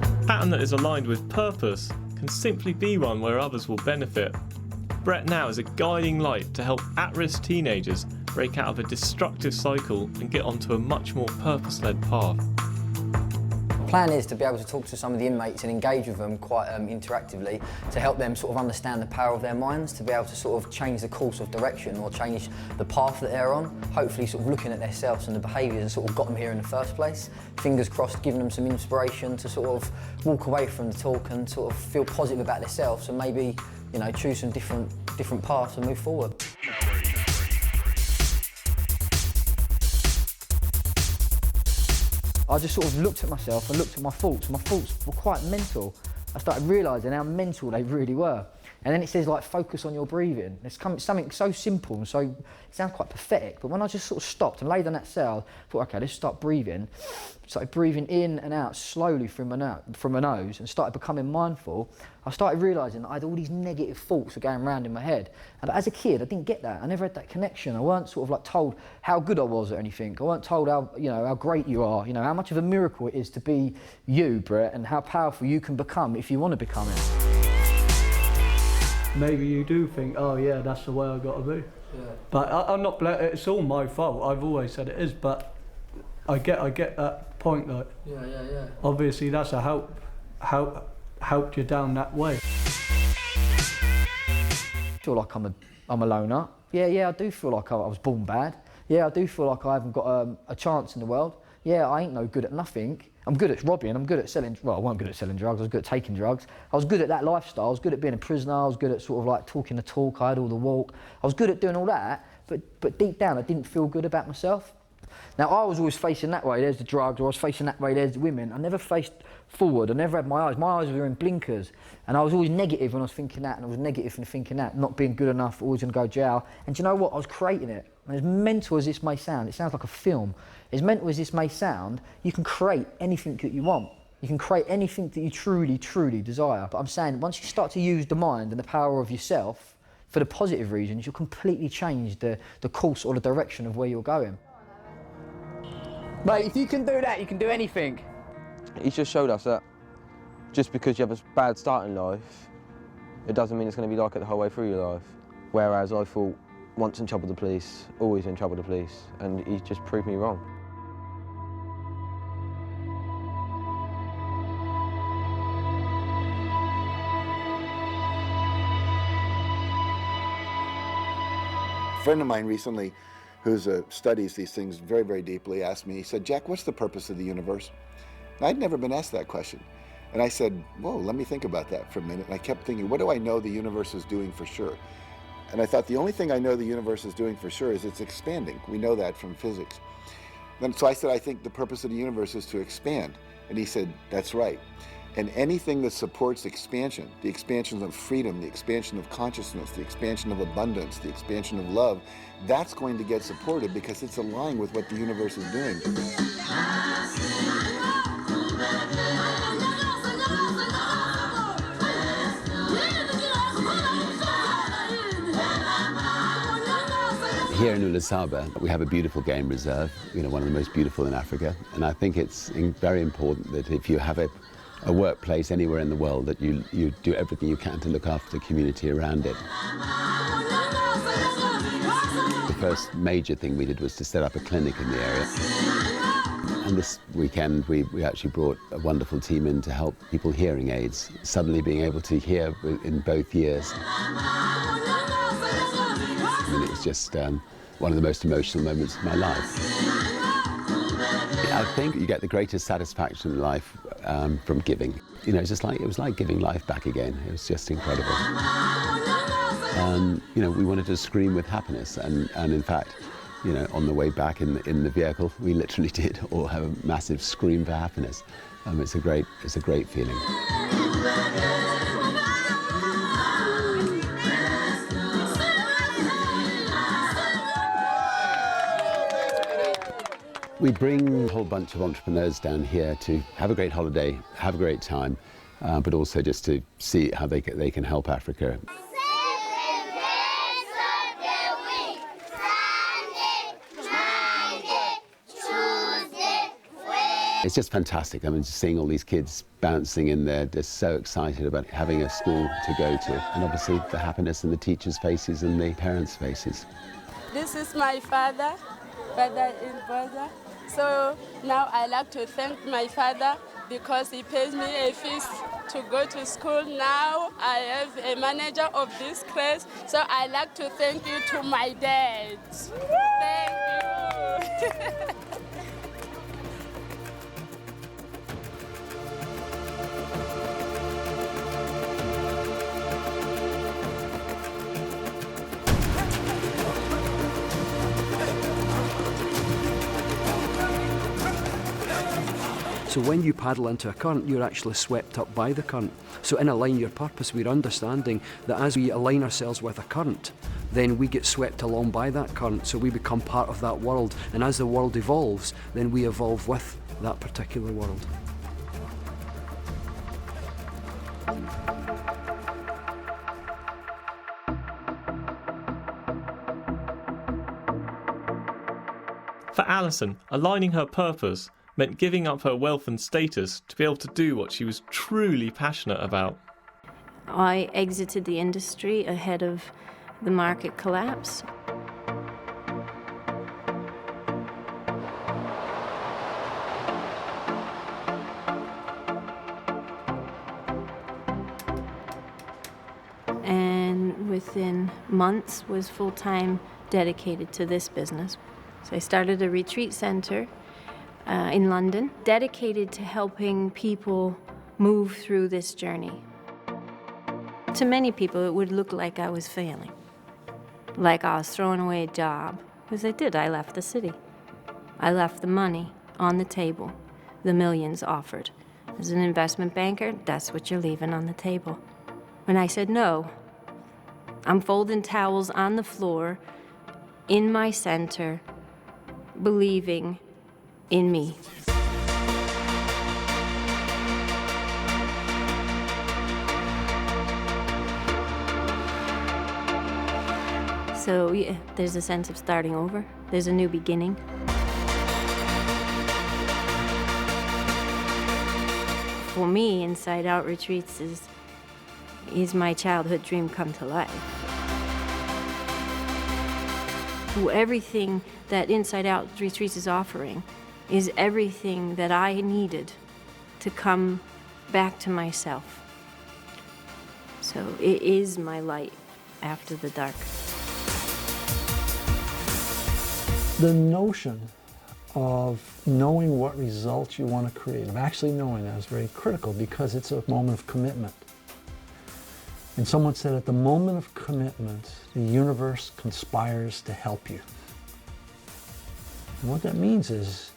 A pattern that is aligned with purpose can simply be one where others will benefit. Brett Now is a guiding light to help at-risk teenagers break out of a destructive cycle and get onto a much more purpose-led path. The plan is to be able to talk to some of the inmates and engage with them quite interactively to help them sort of understand the power of their minds, to be able to sort of change the course of direction or change the path that they're on, hopefully sort of looking at themselves and the behaviours that sort of got them here in the first place. Fingers crossed, giving them some inspiration to sort of walk away from the talk and sort of feel positive about themselves and maybe, choose some different paths and move forward. I just sort of looked at myself and looked at my thoughts. My thoughts were quite mental. I started realising how mental they really were. And then it says, focus on your breathing. It's something so simple and so, it sounds quite pathetic, but when I just sort of stopped and laid on that cell, I thought, okay, let's start breathing. Started breathing in and out slowly from my nose and started becoming mindful. I started realising that I had all these negative thoughts going around in my head. And as a kid, I didn't get that. I never had that connection. I weren't sort of told how good I was at anything. I weren't told how, how great you are, how much of a miracle it is to be you, Brett, and how powerful you can become if you want to become it. Maybe you do think, oh yeah, that's the way I got to be. Yeah. But I'm not. It's all my fault. I've always said it is. But I get that point. Yeah. Obviously, that's a helped you down that way. I feel like I'm a loner. Yeah. I do feel like I was born bad. Yeah, I do feel like I haven't got a chance in the world. yeah, I ain't no good at nothing. I'm good at robbing, I'm good at selling, well, I wasn't good at selling drugs, I was good at taking drugs. I was good at that lifestyle, I was good at being a prisoner, I was good at sort of like talking the talk, I had all the walk. I was good at doing all that, but deep down I didn't feel good about myself. Now I was always facing that way, there's the drugs, or I was facing that way, there's the women. I never faced forward, I never had my eyes were in blinkers. And I was always negative when I was thinking that, and I was negative when thinking that, not being good enough, always gonna go to jail. And do you know what, I was creating it. And as mental as this may sound, it sounds like a film. As mental as this may sound, you can create anything that you want. You can create anything that you truly, truly desire. But I'm saying, once you start to use the mind and the power of yourself for the positive reasons, you'll completely change the course or the direction of where you're going. Mate, if you can do that, you can do anything. He's just showed us that just because you have a bad start in life, it doesn't mean it's going to be like it the whole way through your life. Whereas I thought, once in trouble with the police, always in trouble with the police, and he's just proved me wrong. A friend of mine recently, who studies these things very, very deeply, asked me, he said, Jack, what's the purpose of the universe? And I'd never been asked that question. And I said, whoa, let me think about that for a minute. And I kept thinking, what do I know the universe is doing for sure? And I thought the only thing I know the universe is doing for sure is it's expanding. We know that from physics. And so I said, I think the purpose of the universe is to expand. And he said, that's right. And anything that supports expansion, the expansion of freedom, the expansion of consciousness, the expansion of abundance, the expansion of love, that's going to get supported because it's aligned with what the universe is doing. Here in Ulasaba, we have a beautiful game reserve, one of the most beautiful in Africa. And I think it's very important that if you have a workplace anywhere in the world, that you do everything you can to look after the community around it. The first major thing we did was to set up a clinic in the area. And this weekend, we actually brought a wonderful team in to help people with hearing aids, suddenly being able to hear in both ears. It was just one of the most emotional moments of my life. I think you get the greatest satisfaction in life from giving. It was like giving life back again. It was just incredible. We wanted to scream with happiness, and in fact, on the way back in the vehicle, we literally did all have a massive scream for happiness. It's a great feeling. We bring a whole bunch of entrepreneurs down here to have a great holiday, have a great time, but also just to see how they can help Africa. It's just fantastic. I mean, just seeing all these kids bouncing in there, they're so excited about having a school to go to. And obviously the happiness in the teachers' faces and the parents' faces. This is my father and brother. So now I like to thank my father because he pays me a fees to go to school. Now I have a manager of this class, so I like to thank you to my dad. Thank you. So when you paddle into a current, you're actually swept up by the current. So in Align Your Purpose, we're understanding that as we align ourselves with a current, then we get swept along by that current, so we become part of that world. And as the world evolves, then we evolve with that particular world. For Alison, aligning her purpose meant giving up her wealth and status to be able to do what she was truly passionate about. I exited the industry ahead of the market collapse. And within months was full-time dedicated to this business. So I started a retreat center in London, dedicated to helping people move through this journey. To many people, it would look like I was failing, like I was throwing away a job, because I did. I left the city. I left the money on the table, the millions offered. As an investment banker, that's what you're leaving on the table. When I said no, I'm folding towels on the floor in my center, believing in me. So yeah, there's a sense of starting over. There's a new beginning. For me, Inside Out Retreats is my childhood dream come to life. Everything that Inside Out Retreats is offering is everything that I needed to come back to myself. So it is my light after the dark. The notion of knowing what results you want to create, of actually knowing that, is very critical because it's a moment of commitment. And someone said at the moment of commitment, the universe conspires to help you. And what that means is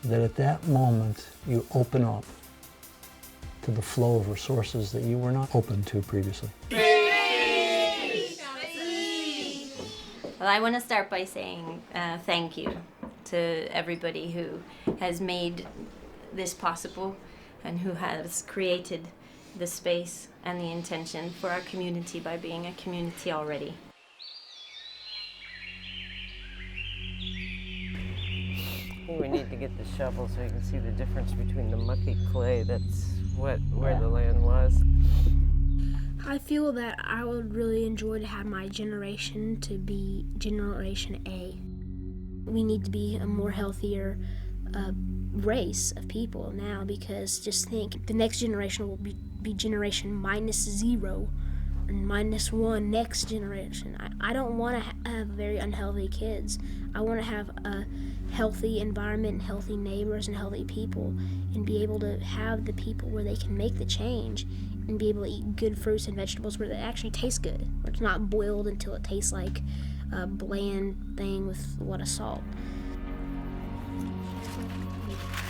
that at that moment, you open up to the flow of resources that you were not open to previously. Well, I want to start by saying thank you to everybody who has made this possible and who has created the space and the intention for our community by being a community already. We need to get the shovel so you can see the difference between the mucky clay that's wet where the land was. I feel that I would really enjoy to have my generation to be Generation A. We need to be a more healthier race of people now, because just think, the next generation will be Generation -0 and -1 next generation. I don't want to have very unhealthy kids. I want to have a healthy environment and healthy neighbors and healthy people, and be able to have the people where they can make the change and be able to eat good fruits and vegetables where they actually taste good, where it's not boiled until it tastes like a bland thing with a lot of salt.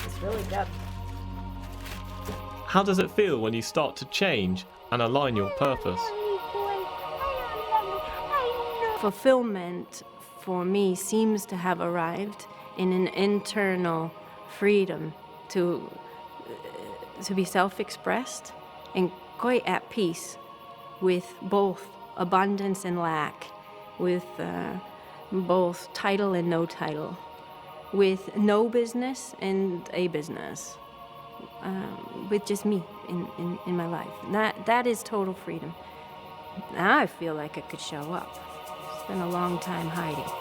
It's really good. How does it feel when you start to change and align your purpose? Fulfillment for me seems to have arrived in an internal freedom to be self-expressed and quite at peace with both abundance and lack, with both title and no title, with no business and a business, with just me in my life. That is total freedom. Now I feel like I could show up. It's been a long time hiding.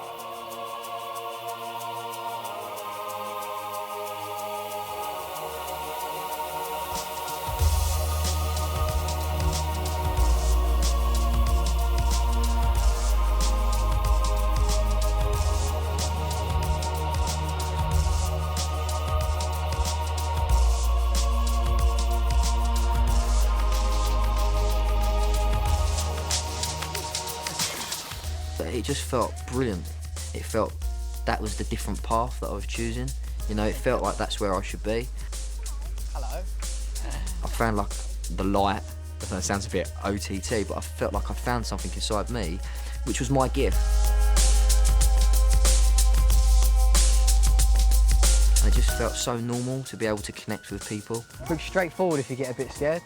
It just felt brilliant. It felt that was the different path that I was choosing. You know, it felt like that's where I should be. Hello. I found like the light. I know it sounds a bit OTT, but I felt like I found something inside me, which was my gift. And it just felt so normal to be able to connect with people. Pretty straightforward if you get a bit scared.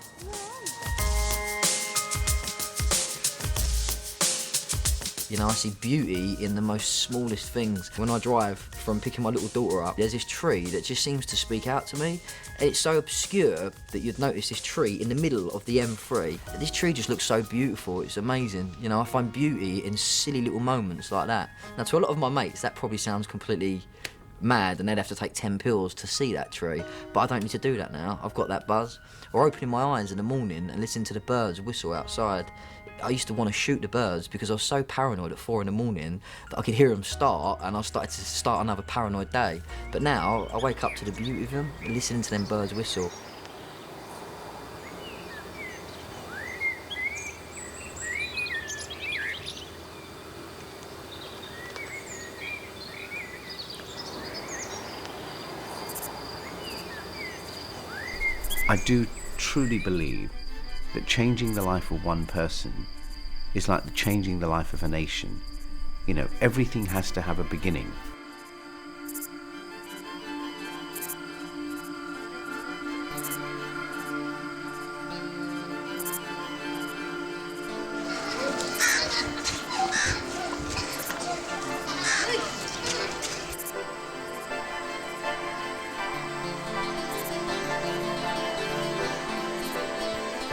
You know, I see beauty in the most smallest things. When I drive from picking my little daughter up, there's this tree that just seems to speak out to me. And it's so obscure that you'd notice this tree in the middle of the M3. This tree just looks so beautiful, it's amazing. You know, I find beauty in silly little moments like that. Now, to a lot of my mates, that probably sounds completely mad and they'd have to take 10 pills to see that tree. But I don't need to do that now. I've got that buzz. Or opening my eyes in the morning and listening to the birds whistle outside. I used to want to shoot the birds because I was so paranoid at 4 in the morning that I could hear them start, and I started to start another paranoid day. But now I wake up to the beauty of them, listening to them birds whistle. I do truly believe that changing the life of one person is like changing the life of a nation. You know, everything has to have a beginning.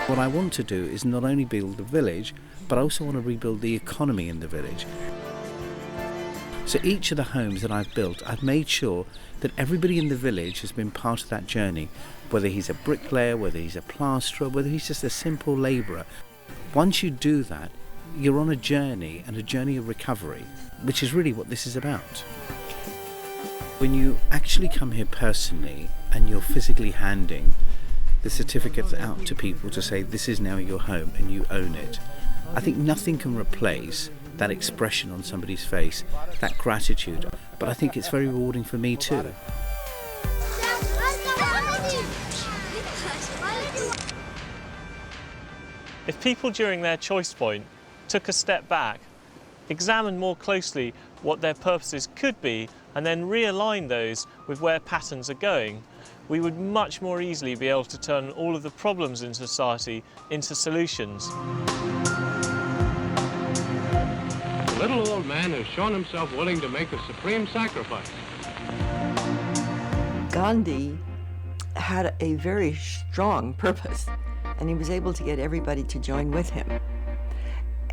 What I want to do is not only build the village, but I also want to rebuild the economy in the village. So each of the homes that I've built, I've made sure that everybody in the village has been part of that journey, whether he's a bricklayer, whether he's a plasterer, whether he's just a simple labourer. Once you do that, you're on a journey, and a journey of recovery, which is really what this is about. When you actually come here personally and you're physically handing the certificates out to people to say this is now your home and you own it, I think nothing can replace that expression on somebody's face, that gratitude. But I think it's very rewarding for me too. If people during their choice point took a step back, examined more closely what their purposes could be, and then realign those with where patterns are going, we would much more easily be able to turn all of the problems in society into solutions. The little old man has shown himself willing to make a supreme sacrifice. Gandhi had a very strong purpose, and he was able to get everybody to join with him.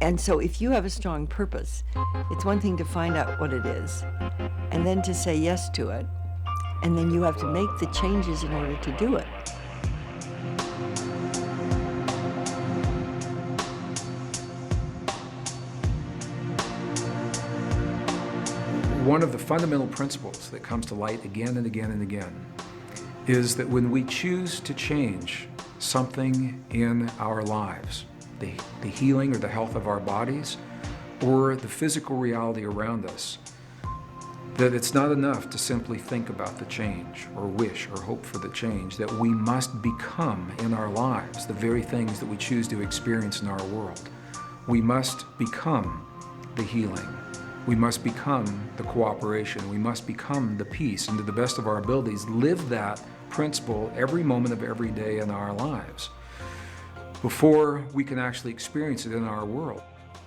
And so if you have a strong purpose, it's one thing to find out what it is, and then to say yes to it, and then you have to make the changes in order to do it. One of the fundamental principles that comes to light again and again and again is that when we choose to change something in our lives, the healing or the health of our bodies, or the physical reality around us, that it's not enough to simply think about the change or wish or hope for the change, that we must become in our lives the very things that we choose to experience in our world. We must become the healing. We must become the cooperation. We must become the peace, and to the best of our abilities, live that principle every moment of every day in our lives before we can actually experience it in our world.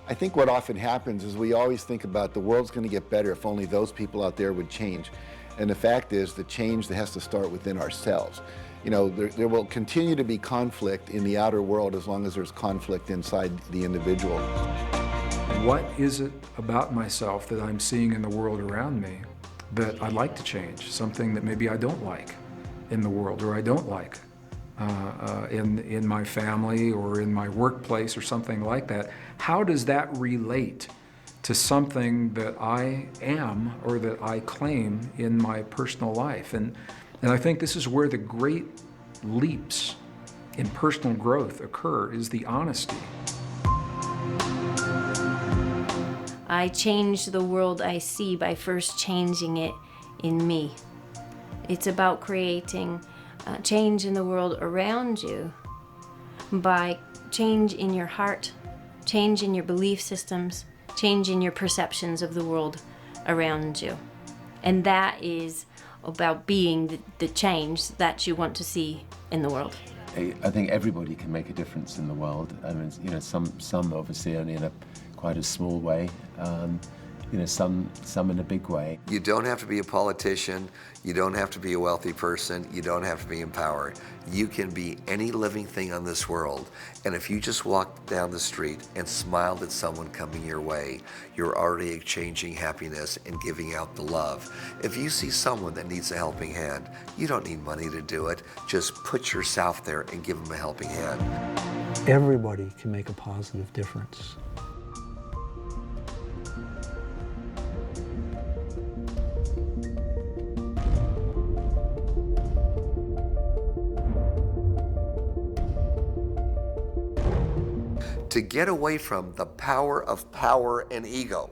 I think what often happens is we always think about the world's going to get better if only those people out there would change. And the fact is, the change that has to start within ourselves. You know, there will continue to be conflict in the outer world as long as there's conflict inside the individual. What is it about myself that I'm seeing in the world around me that I'd like to change? Something that maybe I don't like in the world, or I don't like in my family or in my workplace or something like that. How does that relate to something that I am or that I claim in my personal life? And I think this is where the great leaps in personal growth occur, is the honesty. I change the world I see by first changing it in me. It's about creating change in the world around you by change in your heart, change in your belief systems, change in your perceptions of the world around you. And that is about being the change that you want to see in the world. I think everybody can make a difference in the world. I mean, you know, some obviously only in quite a small way. you know, some in a big way. You don't have to be a politician, you don't have to be a wealthy person, you don't have to be empowered. You can be any living thing on this world, and if you just walk down the street and smiled at someone coming your way, you're already exchanging happiness and giving out the love. If you see someone that needs a helping hand, you don't need money to do it. Just put yourself there and give them a helping hand. Everybody can make a positive difference. To get away from the power of power and ego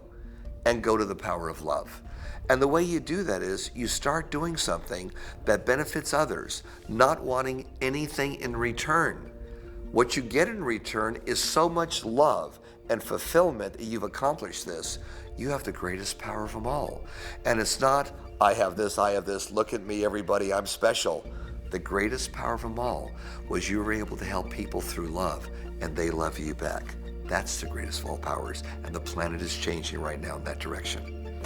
and go to the power of love. And the way you do that is you start doing something that benefits others, not wanting anything in return. What you get in return is so much love and fulfillment that you've accomplished this. You have the greatest power of them all. And it's not, I have this, look at me, everybody, I'm special. The greatest power of them all was you were able to help people through love, and they love you back. That's the greatest of all powers, and the planet is changing right now in that direction.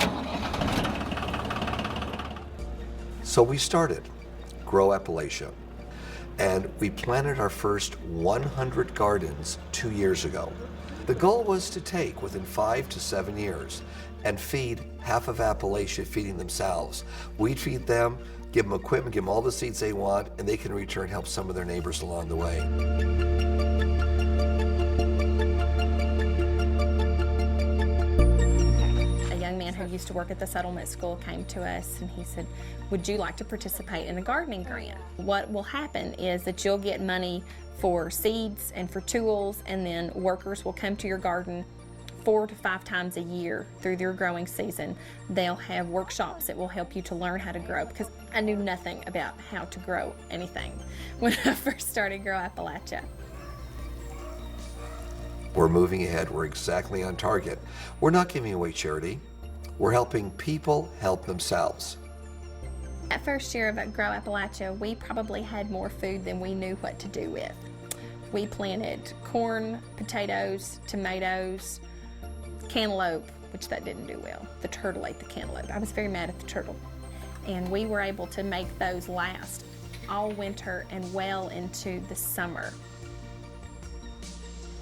So we started Grow Appalachia, and we planted our first 100 gardens 2 years ago. The goal was to take, within 5 to 7 years, and feed half of Appalachia feeding themselves. We'd feed them, give them equipment, give them all the seeds they want, and they can in return help some of their neighbors along the way. A young man who used to work at the settlement school came to us and he said, would you like to participate in a gardening grant? What will happen is that you'll get money for seeds and for tools, and then workers will come to your garden 4 to 5 times a year through their growing season. They'll have workshops that will help you to learn how to grow, because I knew nothing about how to grow anything when I first started Grow Appalachia. We're moving ahead, we're exactly on target. We're not giving away charity, we're helping people help themselves. That first year of Grow Appalachia, we probably had more food than we knew what to do with. We planted corn, potatoes, tomatoes, cantaloupe, which that didn't do well. The turtle ate the cantaloupe. I was very mad at the turtle. And we were able to make those last all winter and well into the summer.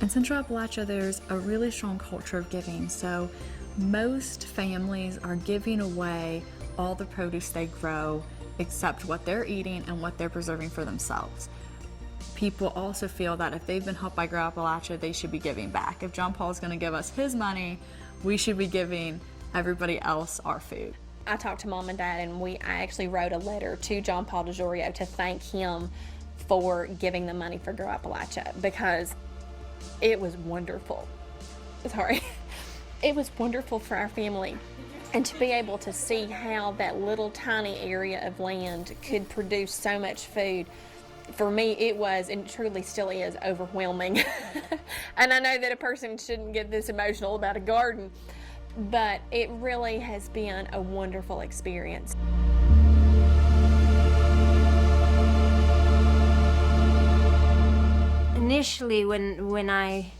In Central Appalachia, there's a really strong culture of giving. So most families are giving away all the produce they grow except what they're eating and what they're preserving for themselves. People also feel that if they've been helped by Grow Appalachia, they should be giving back. If John Paul is going to give us his money, we should be giving everybody else our food. I talked to Mom and Dad, and I actually wrote a letter to John Paul DeJorio to thank him for giving the money for Grow Appalachia, because it was wonderful. Sorry. It was wonderful for our family. And to be able to see how that little tiny area of land could produce so much food, for me, it was, and truly still is, overwhelming. And I know that a person shouldn't get this emotional about a garden, but it really has been a wonderful experience. Initially, when I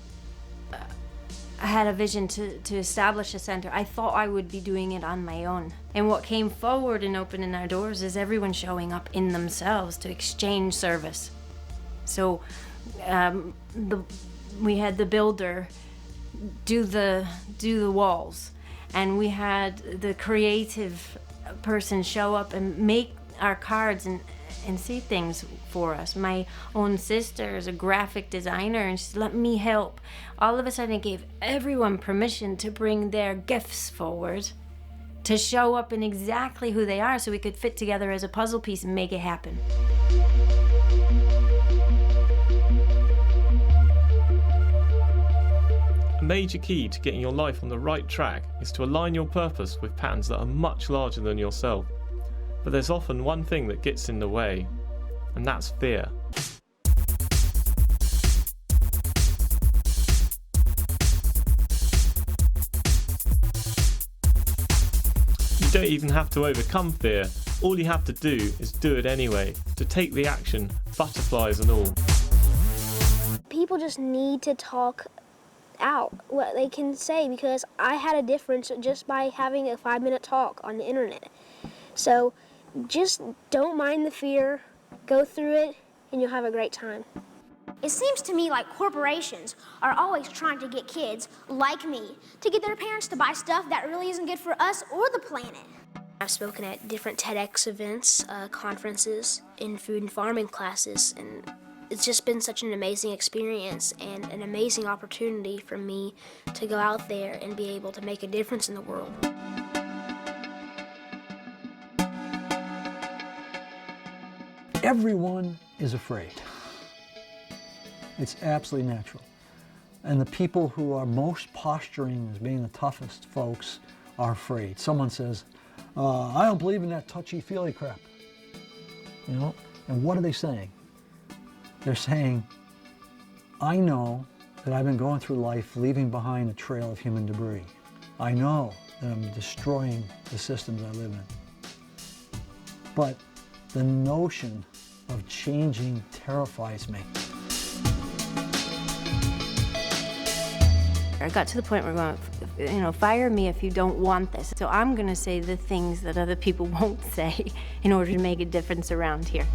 had a vision to establish a center, I thought I would be doing it on my own. And what came forward in opening our doors is everyone showing up in themselves to exchange service. So we had the builder do the walls, and we had the creative person show up and make our cards and see things for us. My own sister is a graphic designer, and she said, let me help. All of a sudden it gave everyone permission to bring their gifts forward, to show up in exactly who they are, so we could fit together as a puzzle piece and make it happen. A major key to getting your life on the right track is to align your purpose with patterns that are much larger than yourself. But there's often one thing that gets in the way, and that's fear. You don't even have to overcome fear. All you have to do is do it anyway, to take the action, butterflies and all. People just need to talk out what they can say, because I had a difference just by having a 5-minute talk on the internet. So just don't mind the fear, go through it, and you'll have a great time. It seems to me like corporations are always trying to get kids like me to get their parents to buy stuff that really isn't good for us or the planet. I've spoken at different TEDx events, conferences, in food and farming classes, and it's just been such an amazing experience and an amazing opportunity for me to go out there and be able to make a difference in the world. Everyone is afraid. It's absolutely natural. And the people who are most posturing as being the toughest folks are afraid. Someone says, I don't believe in that touchy-feely crap. You know? And what are they saying? They're saying, I know that I've been going through life leaving behind a trail of human debris. I know that I'm destroying the systems I live in. But the notion of changing terrifies me. I got to the point where I'm going, fire me if you don't want this. So I'm going to say the things that other people won't say in order to make a difference around here.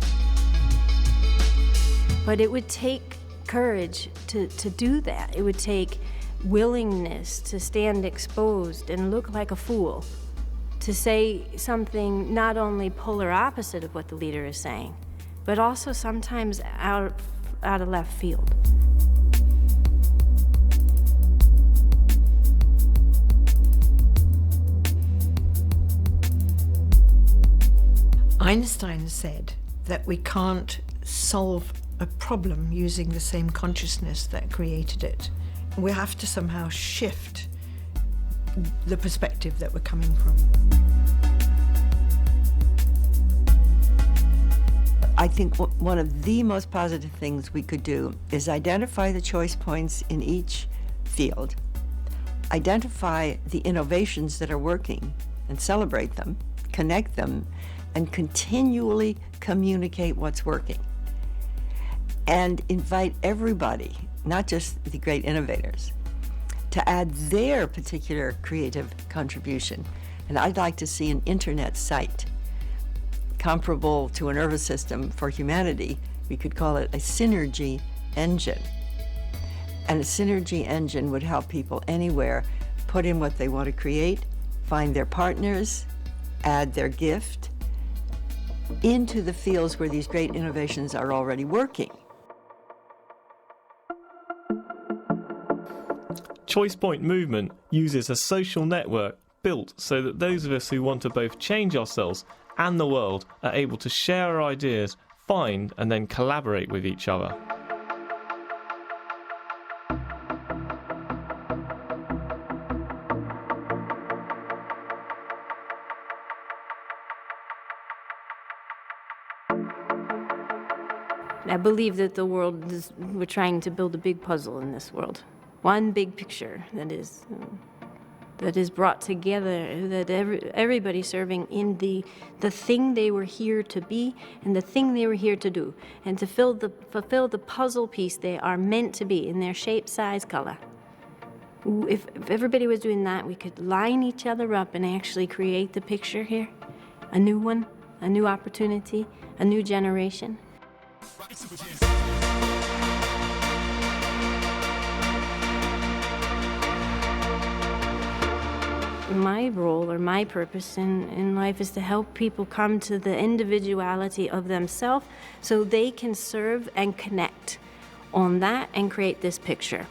But it would take courage to do that. It would take willingness to stand exposed and look like a fool, to say something not only polar opposite of what the leader is saying, but also sometimes out of left field. Einstein said that we can't solve a problem using the same consciousness that created it. We have to somehow shift the perspective that we're coming from. I think one of the most positive things we could do is identify the choice points in each field, identify the innovations that are working and celebrate them, connect them, and continually communicate what's working. And invite everybody, not just the great innovators, to add their particular creative contribution. And I'd like to see an internet site comparable to a nervous system for humanity. We could call it a synergy engine. And a synergy engine would help people anywhere put in what they want to create, find their partners, add their gift into the fields where these great innovations are already working. Choice Point Movement uses a social network built so that those of us who want to both change ourselves and the world are able to share our ideas, find and then collaborate with each other. I believe that the world we're trying to build a big puzzle in this world. One big picture that is brought together, that everybody serving in the thing they were here to be and the thing they were here to do, and to fulfill the puzzle piece they are meant to be in their shape, size, color. If everybody was doing that, we could line each other up and actually create the picture here, a new one, a new opportunity, a new generation. My role or my purpose in life is to help people come to the individuality of themselves so they can serve and connect on that and create this picture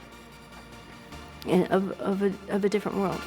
of a different world.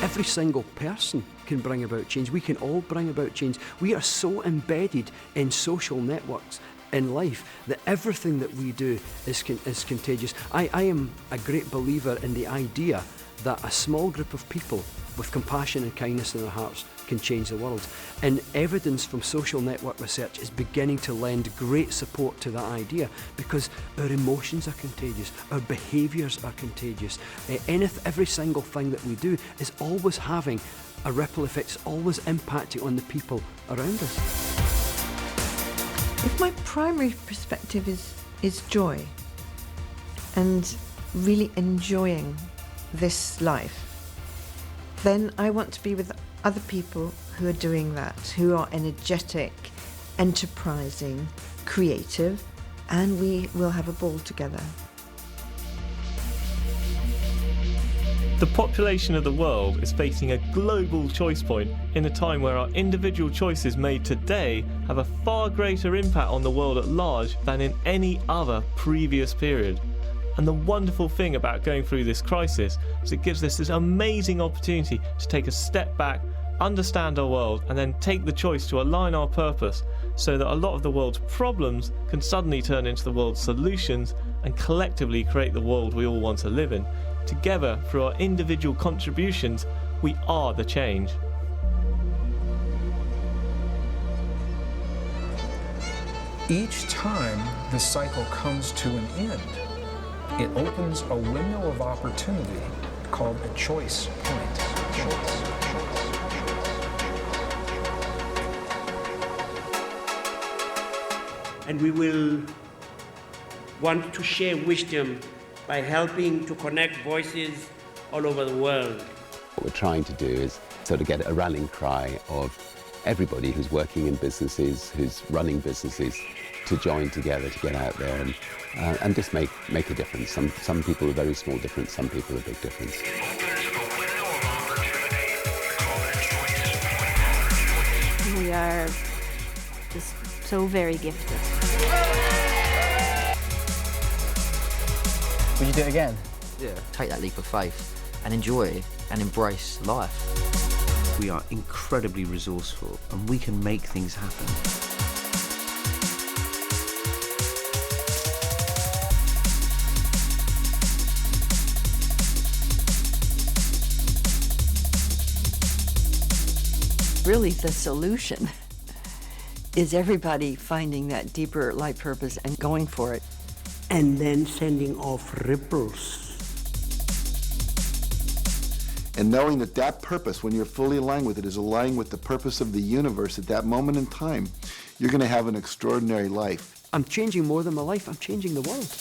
Every single person can bring about change. We can all bring about change. We are so embedded in social networks in life that everything that we do is contagious. I am a great believer in the idea that a small group of people with compassion and kindness in their hearts can change the world. And evidence from social network research is beginning to lend great support to that idea, because our emotions are contagious, our behaviours are contagious. Every single thing that we do is always having a ripple effect, it's always impacting on the people around us. If my primary perspective is joy and really enjoying this life, then I want to be with other people who are doing that, who are energetic, enterprising, creative, and we will have a ball together. The population of the world is facing a global choice point in a time where our individual choices made today have a far greater impact on the world at large than in any other previous period. And the wonderful thing about going through this crisis is it gives us this amazing opportunity to take a step back, understand our world, and then take the choice to align our purpose so that a lot of the world's problems can suddenly turn into the world's solutions and collectively create the world we all want to live in. Together, through our individual contributions, we are the change. Each time the cycle comes to an end, it opens a window of opportunity called a choice point. And we will want to share wisdom by helping to connect voices all over the world. What we're trying to do is sort of get a rallying cry of everybody who's working in businesses, who's running businesses, to join together, to get out there and just make a difference. Some people are very small difference, some people are big difference. We are just so very gifted. Would you do it again? Yeah. Take that leap of faith and enjoy and embrace life. We are incredibly resourceful and we can make things happen. Really, the solution is everybody finding that deeper life purpose and going for it. And then sending off ripples. And knowing that that purpose, when you're fully aligned with it, is aligned with the purpose of the universe at that moment in time, you're going to have an extraordinary life. I'm changing more than my life, I'm changing the world.